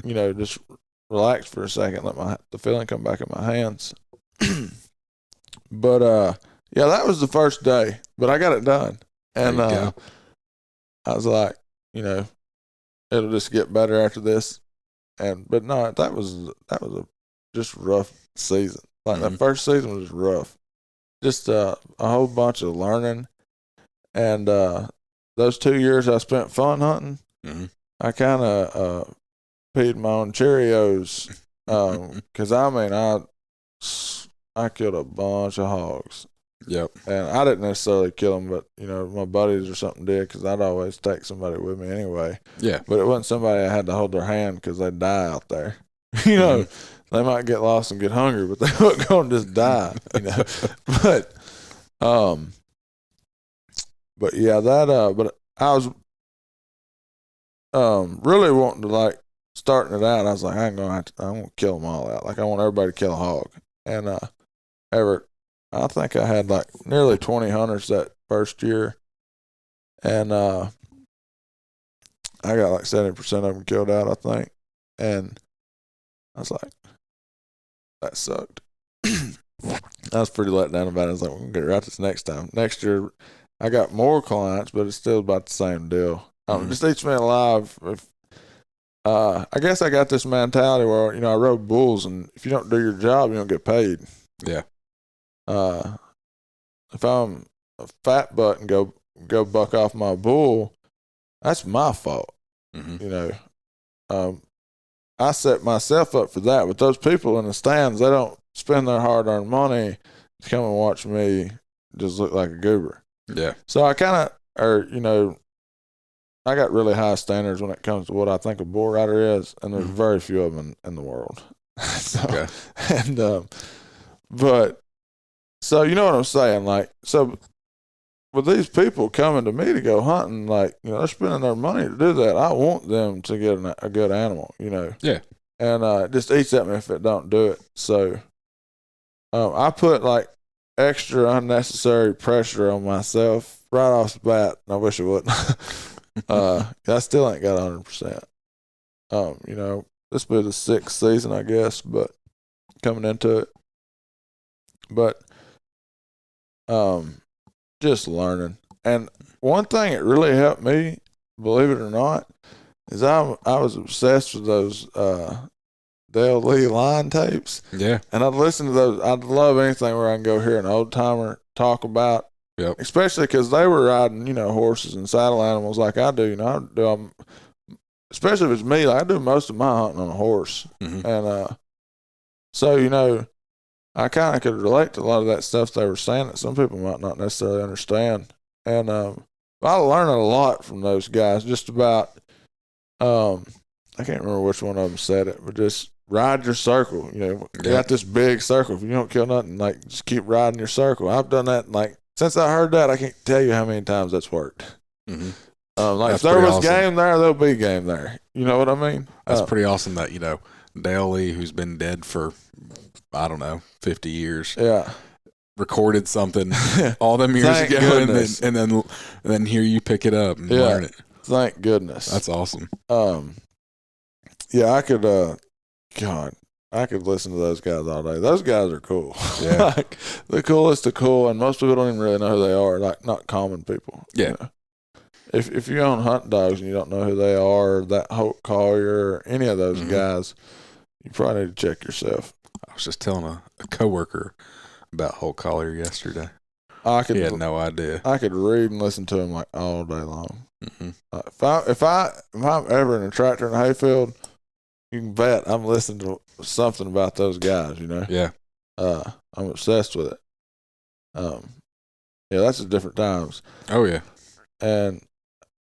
just relax for a second, let the feeling come back in my hands. But yeah, that was the first day, but I got it done. And I was like, it'll just get better after this. But no, that was a just rough season. Like that first season was rough. Just a whole bunch of learning, and those 2 years I spent fun hunting, I kind of peed my own Cheerios, because I killed a bunch of hogs. Yep. And I didn't necessarily kill them, but my buddies or something did, because I'd always take somebody with me anyway. Yeah. But it wasn't somebody I had to hold their hand, because they'd die out there. They might get lost and get hungry, but they weren't going to just die. But yeah, but I was really wanting to, like, starting it out. I was like, I'm gonna kill them all out. Like, I want everybody to kill a hog. And I think I had like nearly 20 hunters that first year, and I got like 70% of them killed out, I think. And I was like, that sucked. I was pretty let down about it. I was like, we're gonna get it right this next time. Next year, I got more clients, but it's still about the same deal. Just each man alive. I guess I got this mentality where I rode bulls, and if you don't do your job, you don't get paid. Yeah. If I'm a fat butt and go buck off my bull, that's my fault. I set myself up for that. But those people in the stands, they don't spend their hard-earned money to come and watch me just look like a goober. Yeah. So I kind of, I got really high standards when it comes to what I think a bull rider is, and there's very few of them in the world. So you know what I'm saying? Like, so with these people coming to me to go hunting, like, they're spending their money to do that. I want them to get a good animal, Yeah. And it just eats at me if it don't do it. So I put like extra unnecessary pressure on myself right off the bat. And I wish I wouldn't. I still ain't got 100%. This will be the 6th season, I guess, but coming into it. But just learning. And one thing that really helped me, believe it or not, is I was obsessed with those Dale Lee line tapes. Yeah. And I'd listen to those. I'd love anything where I can go hear an old timer talk about. Yep. Especially because they were riding, horses and saddle animals like I do. I do. Especially if it's me, like I do most of my hunting on a horse. And so I kind of could relate to a lot of that stuff they were saying that some people might not necessarily understand. And I learned a lot from those guys, just about, I can't remember which one of them said it, but just ride your circle. You got this big circle. If you don't kill nothing, like, just keep riding your circle. I've done that, like, since I heard that, I can't tell you how many times that's worked. Like, that's if there was awesome. game there, there'll be game there. You know what I mean? That's pretty awesome that, Dale Lee, who's been dead for, I don't know, 50 years. Yeah. Recorded something all them years ago, and then here you pick it up and learn it. Thank goodness. That's awesome. Yeah, I could, I could listen to those guys all day. Those guys are cool. Yeah. Like, the coolest of cool, and most people don't even really know who they are, like, not common people. Yeah. If you own hunt dogs and you don't know who they are, that Holt Collier, or any of those guys, you probably need to check yourself. I was just telling a coworker about Holt Collier yesterday. He had no idea. I could read and listen to him like all day long. If I'm ever in a tractor in a hayfield, you can bet I'm listening to something about those guys. Yeah. I'm obsessed with it. Yeah, that's at different times. Oh yeah. And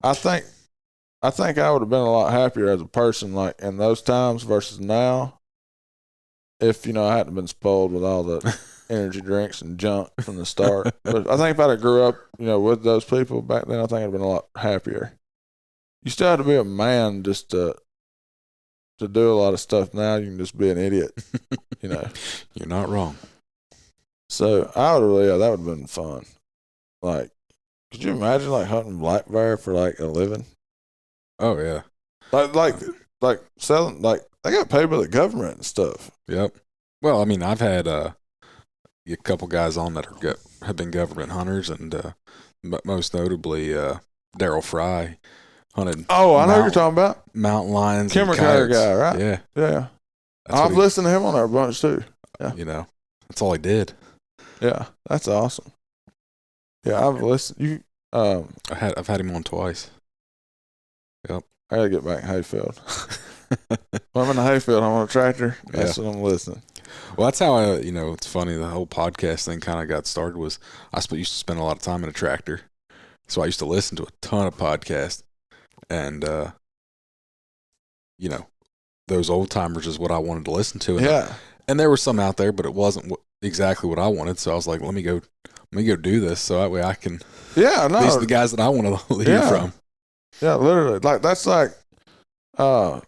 I think I would have been a lot happier as a person, like, in those times versus now, if I hadn't been spoiled with all the energy drinks and junk from the start. But I think if I'd have grew up, with those people back then, I think I'd have been a lot happier. You still have to be a man just to do a lot of stuff now. You can just be an idiot, You're not wrong. So that would have been fun. Like, could you imagine, like, hunting black bear for, like, a living? Oh yeah. Like selling, like, they got paid by the government and stuff. Yep. Well, I mean, I've had a couple guys on that have been government hunters, and most notably Daryl Fry hunted. Oh, I know what you're talking about. Mountain lions, Kimmer and Carter coyotes. guy, right? Yeah, Yeah. that's I've listened to him on there a bunch too. Yeah. You know, that's all he did. Yeah, that's awesome. Yeah, I've listened. I've had him on twice. Yep. I gotta get back in Hayfield. When I'm in the Hayfield, I'm on a tractor. That's what I'm listening. Well, that's how it's funny. The whole podcast thing kind of got started was I used to spend a lot of time in a tractor. So I used to listen to a ton of podcasts, and those old timers is what I wanted to listen to. And and there were some out there, but it wasn't exactly what I wanted. So I was like, let me go do this, so that way I can. Yeah, no, these are the guys that I want to hear from. Yeah, literally, like that's like, my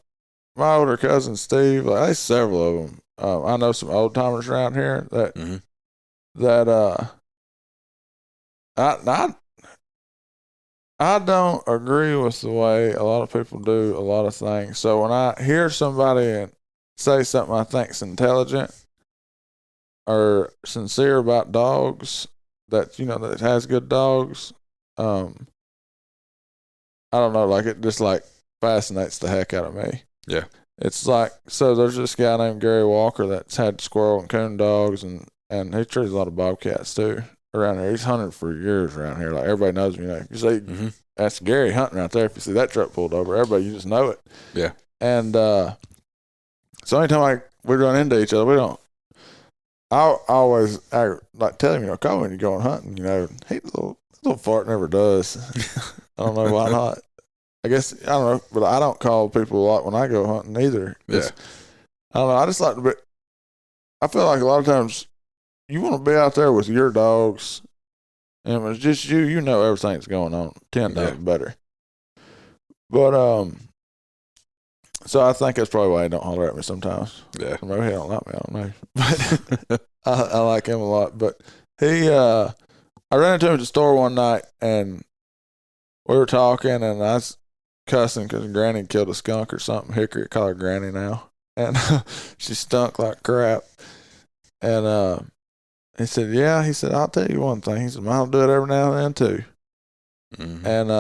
older cousin Steve. Like, there's several of them. I know some old timers around here that I don't agree with the way a lot of people do a lot of things. So when I hear somebody say something I think's intelligent or sincere about dogs, that has good dogs, I don't know, like it just like fascinates the heck out of me. Yeah. It's like, so there's this guy named Gary Walker that's had squirrel and coon dogs, and he treats a lot of bobcats too around here. He's hunted for years around here. Like, everybody knows him. You see, that's Gary hunting right there. If you see that truck pulled over, everybody, you just know it. Yeah. And so anytime we run into each other, I always like tell him, call me when you're going hunting. He little fart never does. I don't know why not. I guess, I don't know, but I don't call people a lot when I go hunting either. Yeah. I don't know. I just like to be, I feel like a lot of times you want to be out there with your dogs, and if it's just you know everything's going on 10 times better. But, so I think that's probably why he don't holler at me sometimes. Yeah. Maybe he don't like me, I don't know. But I like him a lot. But I ran into him at the store one night, and we were talking, and I was cussing because Granny killed a skunk or something. Hickory, call her Granny now. And she stunk like crap. And he said, yeah. He said, I'll tell you one thing. He said, I'll do it every now and then too. Mm-hmm. And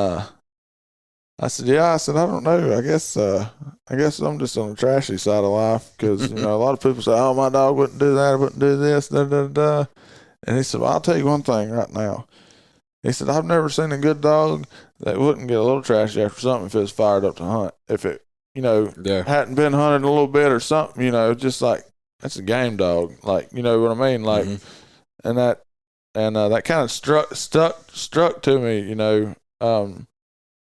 I said, yeah. I said, I don't know. I guess I'm just on the trashy side of life, because a lot of people say, oh, my dog wouldn't do that, I wouldn't do this, da da da. And he said, well, I'll tell you one thing right now. He said, I've never seen a good dog that wouldn't get a little trashy after something if it was fired up to hunt. If it, hadn't been hunted a little bit or something, just like, that's a game dog. Like, you know what I mean? Like, and that kind of struck to me,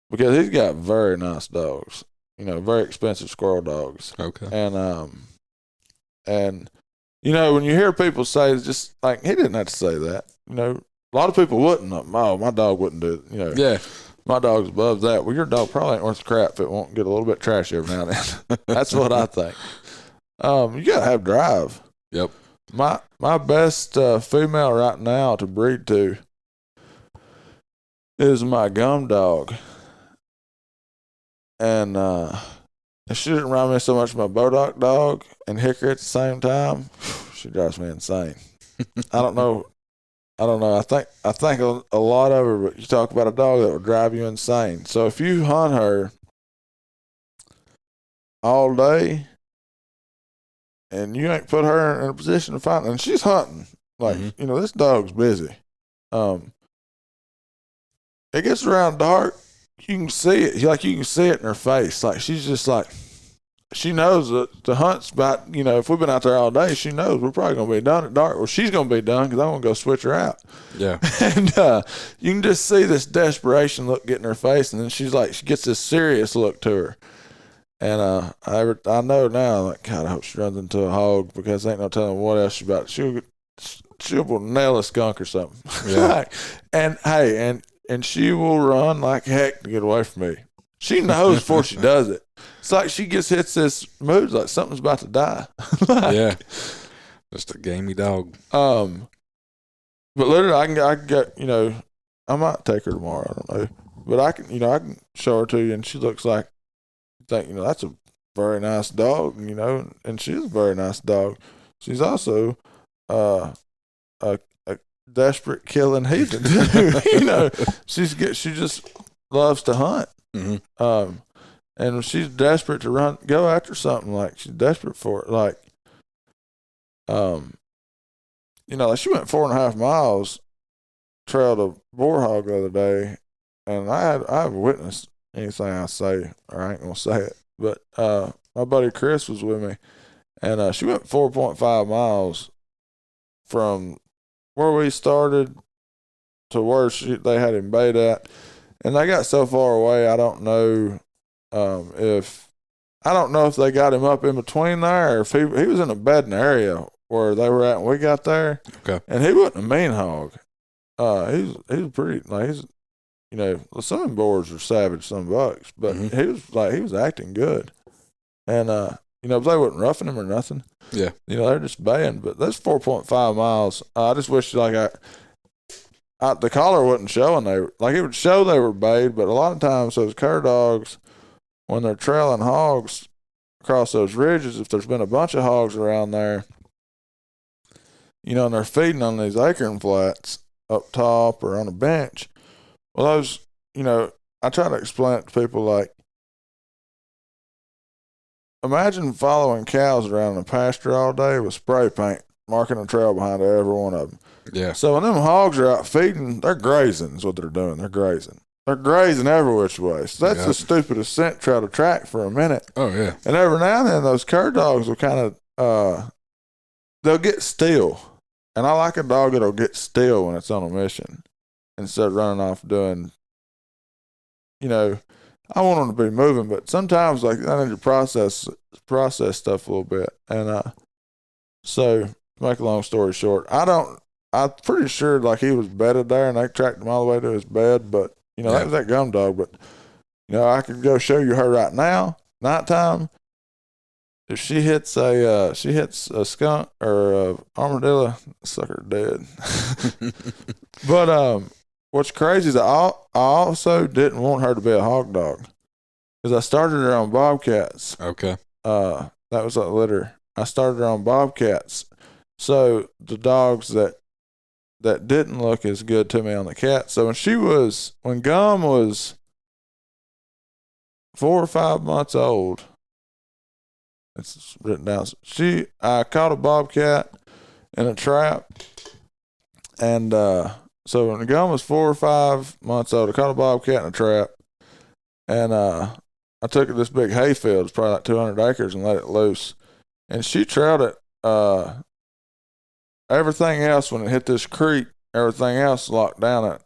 because he's got very nice dogs, very expensive squirrel dogs. Okay. And when you hear people say, it's just like, he didn't have to say that, a lot of people wouldn't. Oh, my dog wouldn't do it. Yeah. My dog's above that. Well, your dog probably ain't worth the crap if it won't get a little bit trashy every now and then. That's what I think. You gotta have drive. Yep. My best female right now to breed to is my gum dog, and she didn't remind me so much of my Bodock dog and Hickory at the same time. She drives me insane. I don't know. I think a lot of her, but you talk about a dog that will drive you insane. So if you hunt her all day and you ain't put her in a position to find, and she's hunting, like, this dog's busy. It gets around dark. You can see it. Like, you can see it in her face. Like, she's just like, she knows that the hunt's about, if we've been out there all day, she knows we're probably going to be done at dark. Well, she's going to be done because I'm going to go switch her out. Yeah. And you can just see this desperation look get in her face, and then she gets this serious look to her. And I know now, like, God, I hope she runs into a hog, because ain't no telling what else she's about. She'll nail a skunk or something. Yeah. and she will run like heck to get away from me. She knows before she does it. It's like she hits this mood like something's about to die. Yeah. Just a gamey dog. But literally, I can get, I might take her tomorrow. I don't know. But I can show her to you, and she looks like, that's a very nice dog, and she's a very nice dog. She's also a desperate killing heathen. She just loves to hunt. Mm-hmm. And she's desperate to go after something. Like, she's desperate for it. Like, like she went 4.5 miles, trailed a boar hog the other day, and I've witnessed anything I say, or I ain't gonna say it. But my buddy Chris was with me, and she went 4.5 miles from where we started to where they had him bait at, and they got so far away. I don't know if they got him up in between there, or if he was in a bedding area where they were at when we got there. Okay. And he wasn't a mean hog. He's pretty, like, some of them boars are savage, some bucks, but he was acting good. And they wasn't roughing him or nothing. Yeah. They're just baying. But that's 4.5 miles. I just wish the collar wasn't showing. It would show they were bayed, but a lot of times those cur dogs, when they're trailing hogs across those ridges, if there's been a bunch of hogs around there, and they're feeding on these acorn flats up top or on a bench, well, those, I try to explain it to people like, imagine following cows around the pasture all day with spray paint, marking a trail behind every one of them. Yeah. So when them hogs are out feeding, they're grazing is what they're doing. They're grazing. They're grazing every which way. So that's the stupidest scent to try to track for a minute. Oh, yeah. And every now and then those cur dogs will kind of, they'll get still. And I like a dog that'll get still when it's on a mission instead of running off doing, I want them to be moving, but sometimes I need to process stuff a little bit. And so to make a long story short, I'm pretty sure like he was bedded there and they tracked him all the way to his bed, but that was that gum dog. But I could go show you her right now, nighttime. If she hits a skunk or a armadillo, sucker dead. But what's crazy is I also didn't want her to be a hog dog because I started her on bobcats. Okay. That was a litter. I started her on bobcats, so the dogs that didn't look as good to me on the cat. So when Gum was 4 or 5 months old. It's written down. I caught a bobcat in a trap, and so when the Gum was 4 or 5 months old, I caught a bobcat in a trap, and I took it to this big hayfield, it's probably like 200 acres, and let it loose, and she trailed it. Everything else, when it hit this creek, everything else locked down. That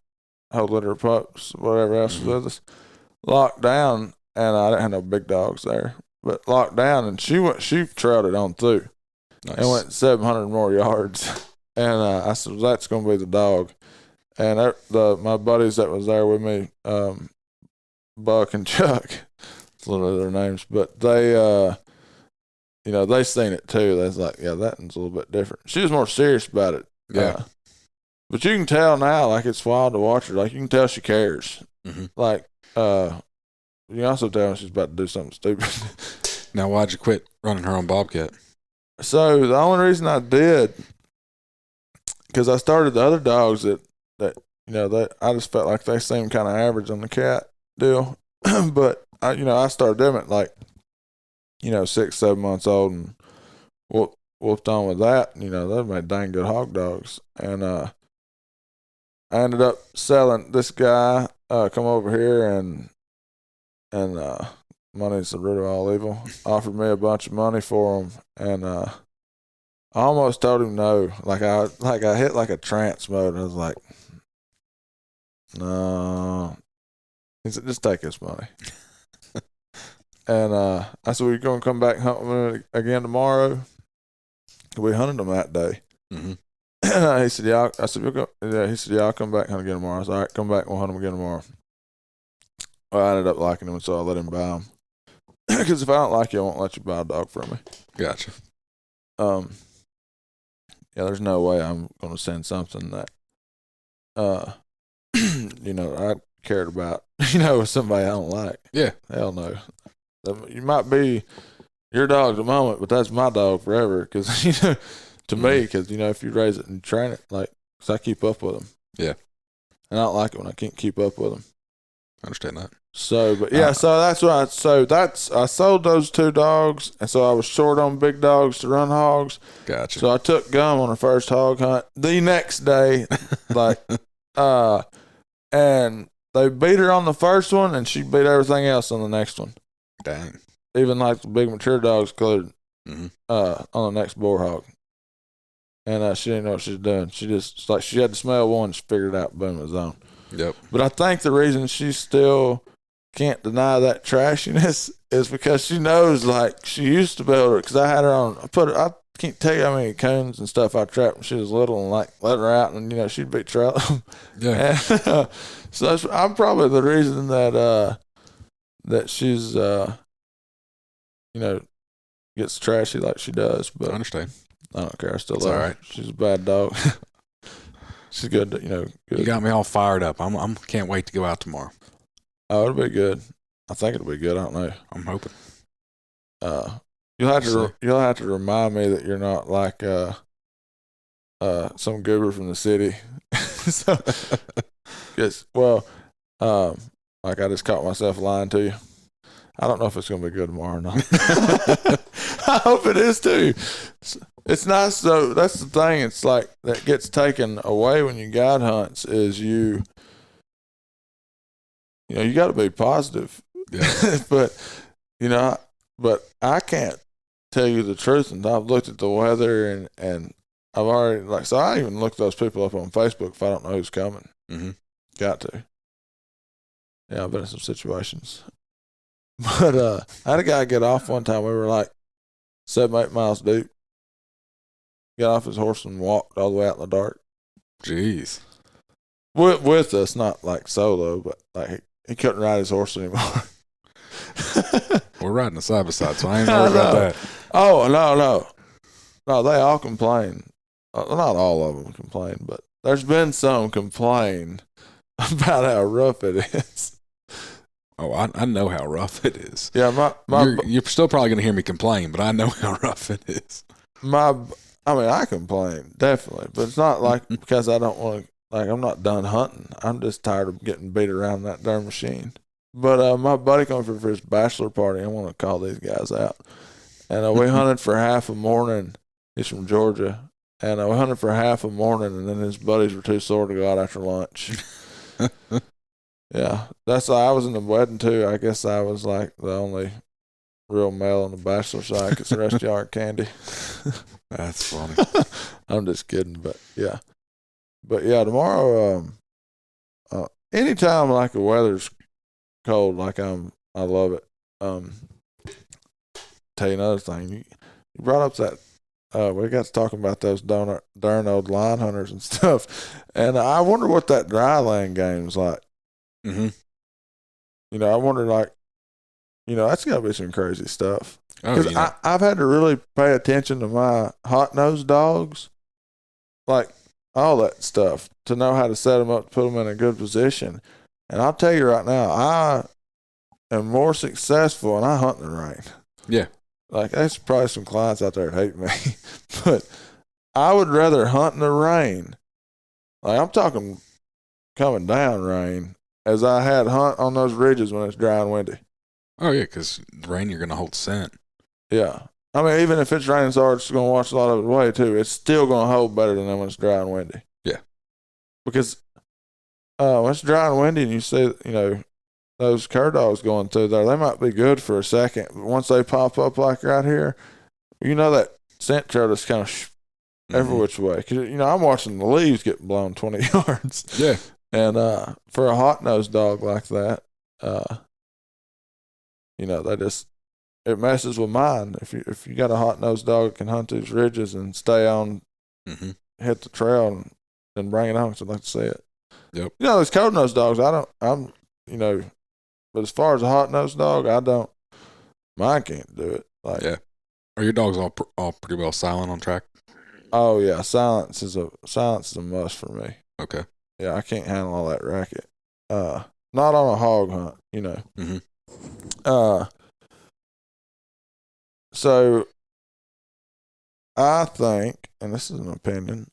whole litter of pups, whatever else was with us, locked down, and I didn't have no big dogs there. But locked down, and she trailed it on through. Nice. And went 700 more yards. And I said, that's going to be the dog. And my buddies that was there with me, Buck and Chuck, that's a little of their names, but they, they seen it too. They was like, yeah, that one's a little bit different. She was more serious about it. Yeah. But you can tell now, like, it's wild to watch her. Like, you can tell she cares. Mm-hmm. Like, you can also tell when she's about to do something stupid. Now, why'd you quit running her on bobcat? So the only reason I did, because I started the other dogs that I just felt like they seemed kind of average on the cat deal. But I started them at like 6, 7 months old and whooped on with that. They made dang good hog dogs. And I ended up selling this guy. Come over here and money's the root of all evil. Offered me a bunch of money for him, and I almost told him no. Like I hit like a trance mode. And I was like, no. He said, just take this money. And I said, we're going to come back hunting again tomorrow. We hunted them that day. Mm-hmm. He said, yeah. I said, He said, yeah, I'll come back hunt again tomorrow. I said, all right, come back. We'll hunt them again tomorrow. Well, I ended up liking him, so I let him buy him. Because if I don't like you, I won't let you buy a dog from me. Gotcha. Yeah, there's no way I'm going to send something that, I cared about, with somebody I don't like. Yeah. Hell no. You might be your dog at the moment, but that's my dog forever. Because, to me, because, if you raise it and train it, like, because I keep up with them. Yeah. And I don't like it when I can't keep up with them. I understand that. So, but yeah, so I sold those 2 dogs, and so I was short on big dogs to run hogs. Gotcha. So I took Gum on her first hog hunt the next day, like, and they beat her on the first one, and she beat everything else on the next one. Dang. Even like the big mature dogs included, Mm-hmm. on the next boar hog. And she didn't know what she was doing. She just, like, she had to smell one, she figured it out, boom, it was on. Yep. But I think the reason she still can't deny that trashiness is because she knows, like, she used to be able to, because I had her on, I can't tell you how many coons and stuff I trapped when she was little, and, like, let her out, and, she'd be trailing. Yeah. And, so I'm probably the reason that she's, gets trashy like she does. But I understand. I don't care. I still It's love her. all right. She's a bad dog. She's good, good. You got me all fired up. I'm can't wait to go out tomorrow. Oh, it'll be good. I think it'll be good. I don't know. I'm hoping. You'll have to remind me that you're not like some goober from the city. So, yes. Well, like I just caught myself lying to you. I don't know if it's gonna be good tomorrow or not. I hope it is too. It's nice though. That's the thing. It's like that gets taken away when you guide hunts is you got to be positive. Yeah. but I can't tell you the truth. And I've looked at the weather and I've already so I even look those people up on Facebook if I don't know who's coming. Mm-hmm. Got to. Yeah, I've been in some situations. But I had a guy get off one time. We were like 7-8 miles deep. Got off his horse and walked all the way out in the dark. Jeez. With us, not like solo, but like he couldn't ride his horse anymore. We're riding a side by side, so I ain't worried about that. Oh no! They all complain. Not all of them complain, but there's been some complain about how rough it is. Oh, I know how rough it is. Yeah, you're still probably going to hear me complain, but I know how rough it is. I complain, definitely. But it's not like because I don't want to, like, I'm not done hunting. I'm just tired of getting beat around that darn machine. But my buddy came for his bachelor party. I want to call these guys out. And we hunted for half a morning. He's from Georgia. And we hunted for half a morning, and then his buddies were too sore to go out after lunch. Yeah, I was in the wedding too. I guess I was like the only real male on the bachelor side because the rest of y'all are candy. That's funny. I'm just kidding, but yeah. Tomorrow, anytime like the weather's cold, like I love it. Tell you another thing, you brought up that we got to talking about those darn old line hunters and stuff, and I wonder what that dry land game's like. Mm-hmm. I wonder, like, that's got to be some crazy stuff. Oh, Because I've had to really pay attention to my hot-nosed dogs, like all that stuff, to know how to set them up, to put them in a good position. And I'll tell you right now, I am more successful when I hunt in the rain. Yeah. Like, there's probably some clients out there that hate me, but I would rather hunt in the rain. Like, I'm talking coming down rain, as I had hunt on those ridges when it's dry and windy. Oh, yeah, because the rain, you're going to hold scent. Yeah. I mean, even if it's raining so hard, it's going to wash a lot of it away, too. It's still going to hold better than when it's dry and windy. Yeah. Because when it's dry and windy and you see, those cur dogs going through there, they might be good for a second. But once they pop up like right here, that scent trail just kind of every which way. Because, I'm watching the leaves get blown 20 yards. Yeah. And for a hot-nosed dog like that, it messes with mine. If you got a hot-nosed dog that can hunt these ridges and stay on, hit the trail and bring it on, because I'd like to see it. Yep. Those cold-nosed dogs, but as far as a hot-nosed dog, mine can't do it. Like, yeah. Are your dogs all pretty well silent on track? Oh, yeah. Silence is a must for me. Okay. Yeah, I can't handle all that racket. Not on a hog hunt, Mm-hmm. So I think, and this is an opinion,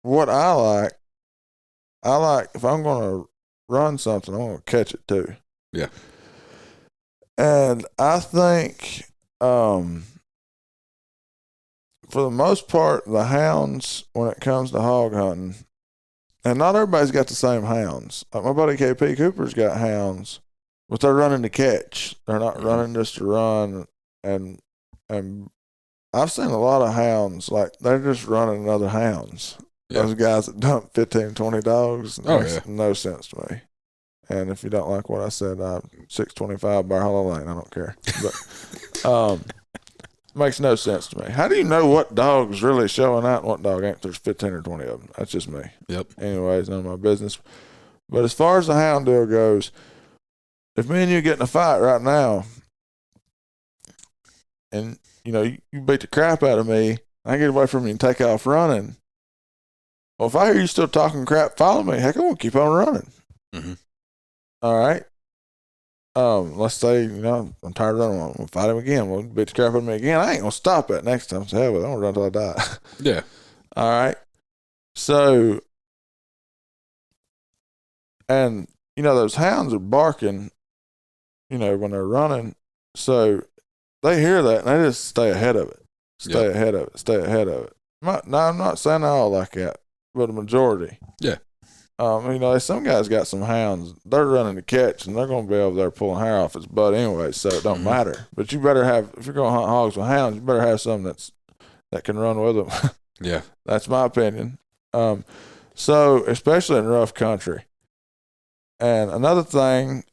what I like if I'm going to run something, I'm going to catch it too. Yeah. And I think, for the most part, the hounds, when it comes to hog hunting, and not everybody's got the same hounds. Like my buddy KP Cooper's got hounds, but they're running to catch. They're not running just to run. And I've seen a lot of hounds, like they're just running other hounds. Yeah. Those guys that dump 15, 20 dogs, makes no sense to me. And if you don't like what I said, 625 Bar Hollow Lane, I don't care. But makes no sense to me. How do you know what dog's really showing out and what dog ain't? There's 15 or 20 of them. That's just me. Yep. Anyways, none of my business. But as far as the hound deal goes, if me and you get in a fight right now, and you beat the crap out of me, I get away from you and take off running. Well, if I hear you still talking crap, follow me. Heck, I'm gonna keep on running. Mm-hmm. All right. Let's say, I'm tired of running. I'm going to fight him again. We'll beat the crap out of me again. I ain't going to stop that next time. So, hell with it. I'm going to run until I die. Yeah. All right. So, and, those hounds are barking, when they're running. So, they hear that and they just stay ahead of it. Stay ahead of it. Now, I'm not saying all like that, but a majority. Yeah. Some guys got some hounds. They're running to catch, and they're going to be over there pulling hair off his butt anyway, so it don't matter. But you better have, if you're going to hunt hogs with hounds, you better have something that can run with them. Yeah. That's my opinion. So, especially in rough country. And another thing,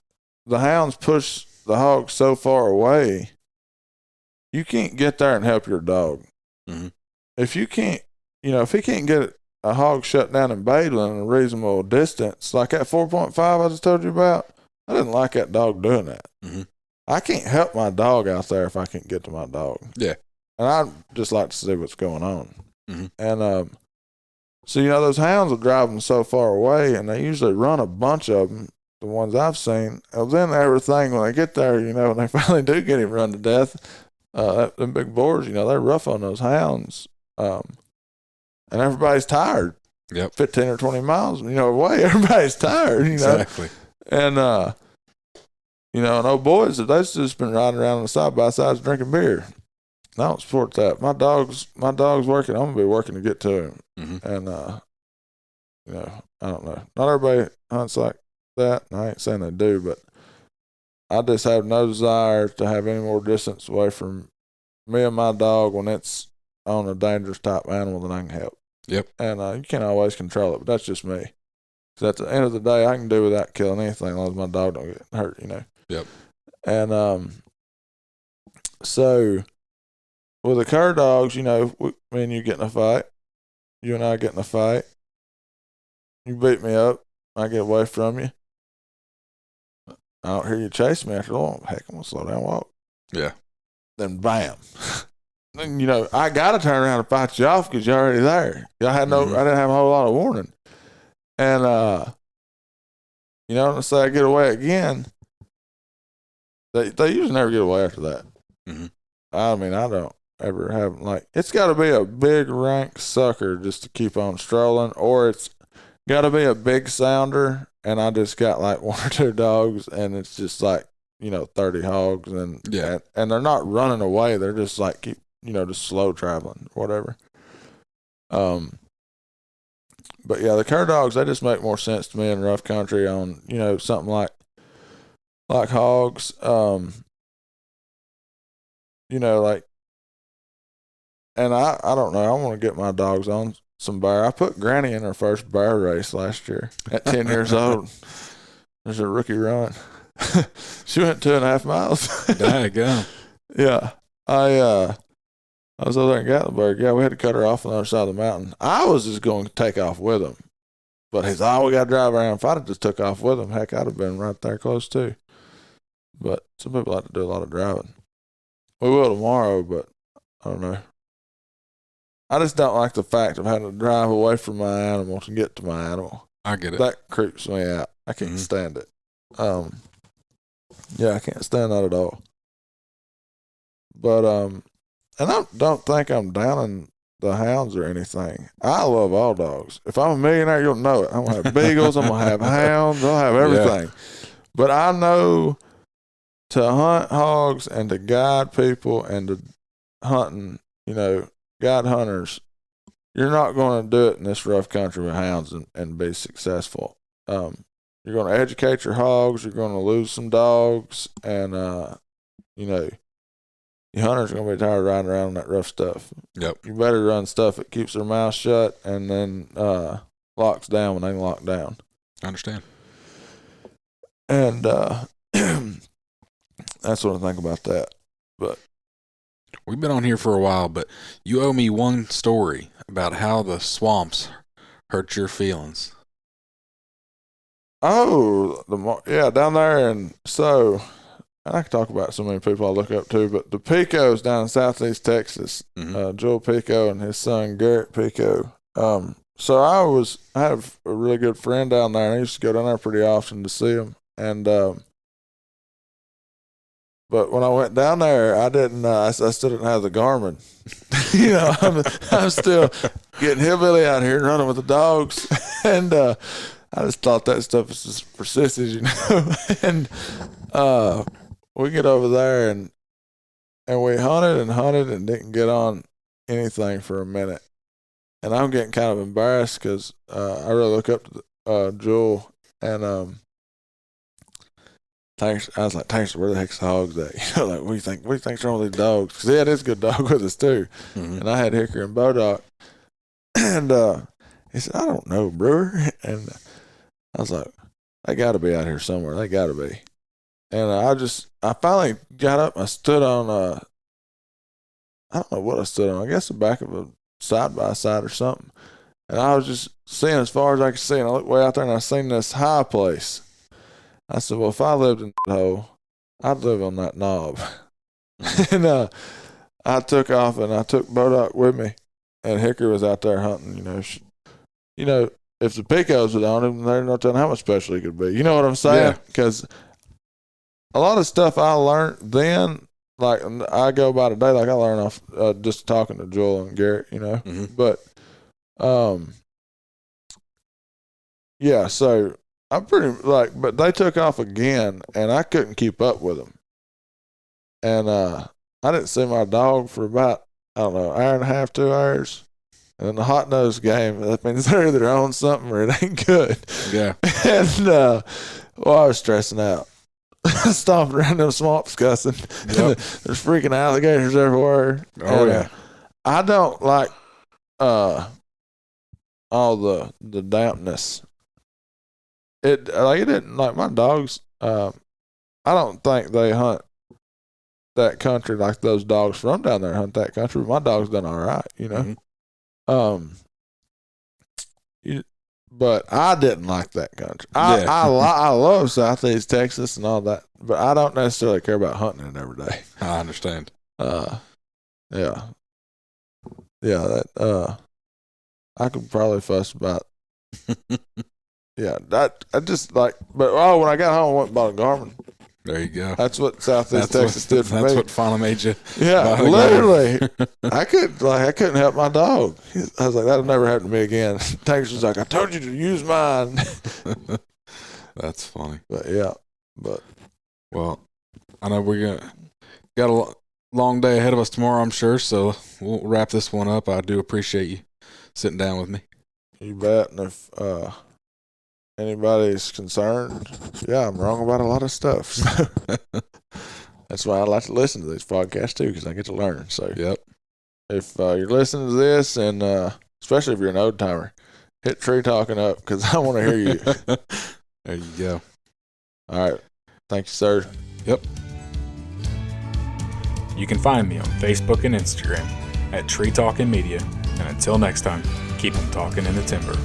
the hounds push the hogs so far away, you can't get there and help your dog. Mm-hmm. If you can't, if he can't get a hog shut down in Badland in a reasonable distance, like that 4.5 I just told you about, I didn't like that dog doing that. Mm-hmm. I can't help my dog out there if I can't get to my dog. Yeah. And I just like to see what's going on. Mm-hmm. And so, those hounds will drive them so far away, and they usually run a bunch of them, the ones I've seen. And then everything, when they get there, when they finally do get him run to death, them big boars, they're rough on those hounds. And everybody's tired. Yep. 15 or 20 miles, away. Everybody's tired, Exactly. And, and old boys, they've just been riding around on the side-by-sides drinking beer. I don't support that. My dog's working. I'm going to be working to get to him. Mm-hmm. And, I don't know. Not everybody hunts like that. And I ain't saying they do, but I just have no desire to have any more distance away from me and my dog when it's on a dangerous type animal than I can help. Yep. And you can't always control it, but that's just me. Because at the end of the day, I can do without killing anything as long as my dog don't get hurt, Yep. And so with the cur dogs, me and you get in a fight. You and I get in a fight. You beat me up. I get away from you. I don't hear you chase me after long. Heck, I'm going to slow down and walk. Yeah. Then bam. Then, I got to turn around and fight you off because you're already there. I didn't have a whole lot of warning. And, let's say I get away again. They usually never get away after that. Mm-hmm. I mean, I don't ever have, it's got to be a big rank sucker just to keep on strolling, or it's got to be a big sounder, and I just got like 1 or 2 dogs, and it's just like, 30 hogs, and they're not running away. They're just like, just slow traveling, whatever. But yeah, the cur dogs, they just make more sense to me in rough country on, something like hogs. And I don't know. I want to get my dogs on some bear. I put Granny in her first bear race last year at 10 years old. There's a rookie run. She went 2.5 miles. There you go. Yeah. I was over there in Gatlinburg. Yeah, we had to cut her off on the other side of the mountain. I was just going to take off with him. But he's, we got to drive around. If I'd have just took off with him, heck, I'd have been right there close too. But some people like to do a lot of driving. We will tomorrow, but I don't know. I just don't like the fact of having to drive away from my animal to get to my animal. I get it. That creeps me out. I can't stand it. Yeah, I can't stand that at all. But and I don't think I'm downing the hounds or anything. I love all dogs. If I'm a millionaire, you'll know it. I'm gonna have beagles. I'm gonna have hounds. I'll have everything. Yeah. But I know to hunt hogs and to guide people and to hunting, guide hunters, you're not going to do it in this rough country with hounds and be successful. You're going to educate your hogs. You're going to lose some dogs, and your hunters are going to be tired of riding around on that rough stuff. Yep. You better run stuff that keeps their mouth shut and then locks down when they lock down. I understand. And that's what I think about that. But we've been on here for a while, but you owe me one story about how the swamps hurt your feelings. Oh, down there. And so I can talk about so many people I look up to, but the Picos down in southeast Texas, Joel Pico and his son Garrett Pico. So I have a really good friend down there, and I used to go down there pretty often to see him. And but when I went down there, I didn't. I still didn't have the Garmin. I'm still getting hillbilly out here and running with the dogs, and I just thought that stuff was just for sissies, And we get over there and we hunted and didn't get on anything for a minute, and I'm getting kind of embarrassed because I really look up to Joel and I was like, Tanks, where the heck's the hogs at? What do you think's wrong with these dogs? Because he had his good dog with us too. And I had Hickory and Bodock. And he said, I don't know, brewer. And I was like, they got to be out here somewhere. They got to be. And I finally got up and I stood on, I don't know what I stood on. I guess the back of a side-by-side or something. And I was just seeing as far as I could see. And I looked way out there and I seen this high place. I said, well, if I lived in that hole, I'd live on that knob. And I took off and I took Bodock with me, and Hickory was out there hunting. If the Picos was on him, they're not telling how much special he could be. You know what I'm saying? Because a lot of stuff I learned then, like I go by today, like I learned off just talking to Joel and Garrett, But, so I'm pretty but they took off again, and I couldn't keep up with them. And I didn't see my dog for about, hour and a half, 2 hours. And in the hot nose game, that means they're either on something or it ain't good. Yeah. And I was stressing out. Stomping around them swamps cussing. Yep. There's freaking alligators everywhere. Oh, yeah. I don't like all the dampness. It didn't like my dogs. I don't think they hunt that country like those dogs from down there hunt that country. But my dog's done all right, But I didn't like that country. I love Southeast Texas and all that, but I don't necessarily care about hunting it every day. I understand. That I could probably fuss about. Yeah, that I just like, but when I got home, I went and bought a Garmin. There you go. That's what Southeast Texas did for me. That's what finally made you. Yeah, literally. I couldn't help my dog. I was like, that'll never happen to me again. Tanks was like, I told you to use mine. That's funny. Well, I know got a long day ahead of us tomorrow, I'm sure. So we'll wrap this one up. I do appreciate you sitting down with me. You bet. And if anybody's concerned, I'm wrong about a lot of stuff. So that's why I like to listen to these podcasts too, because I get to learn. So yep. If you're listening to this, and especially if you're an old timer, hit Tree Talking up, because I want to hear you. There you go. All right. Thank you, sir. Yep. You can find me on Facebook and Instagram at Tree Talking Media. And until next time, keep them talking in the timber.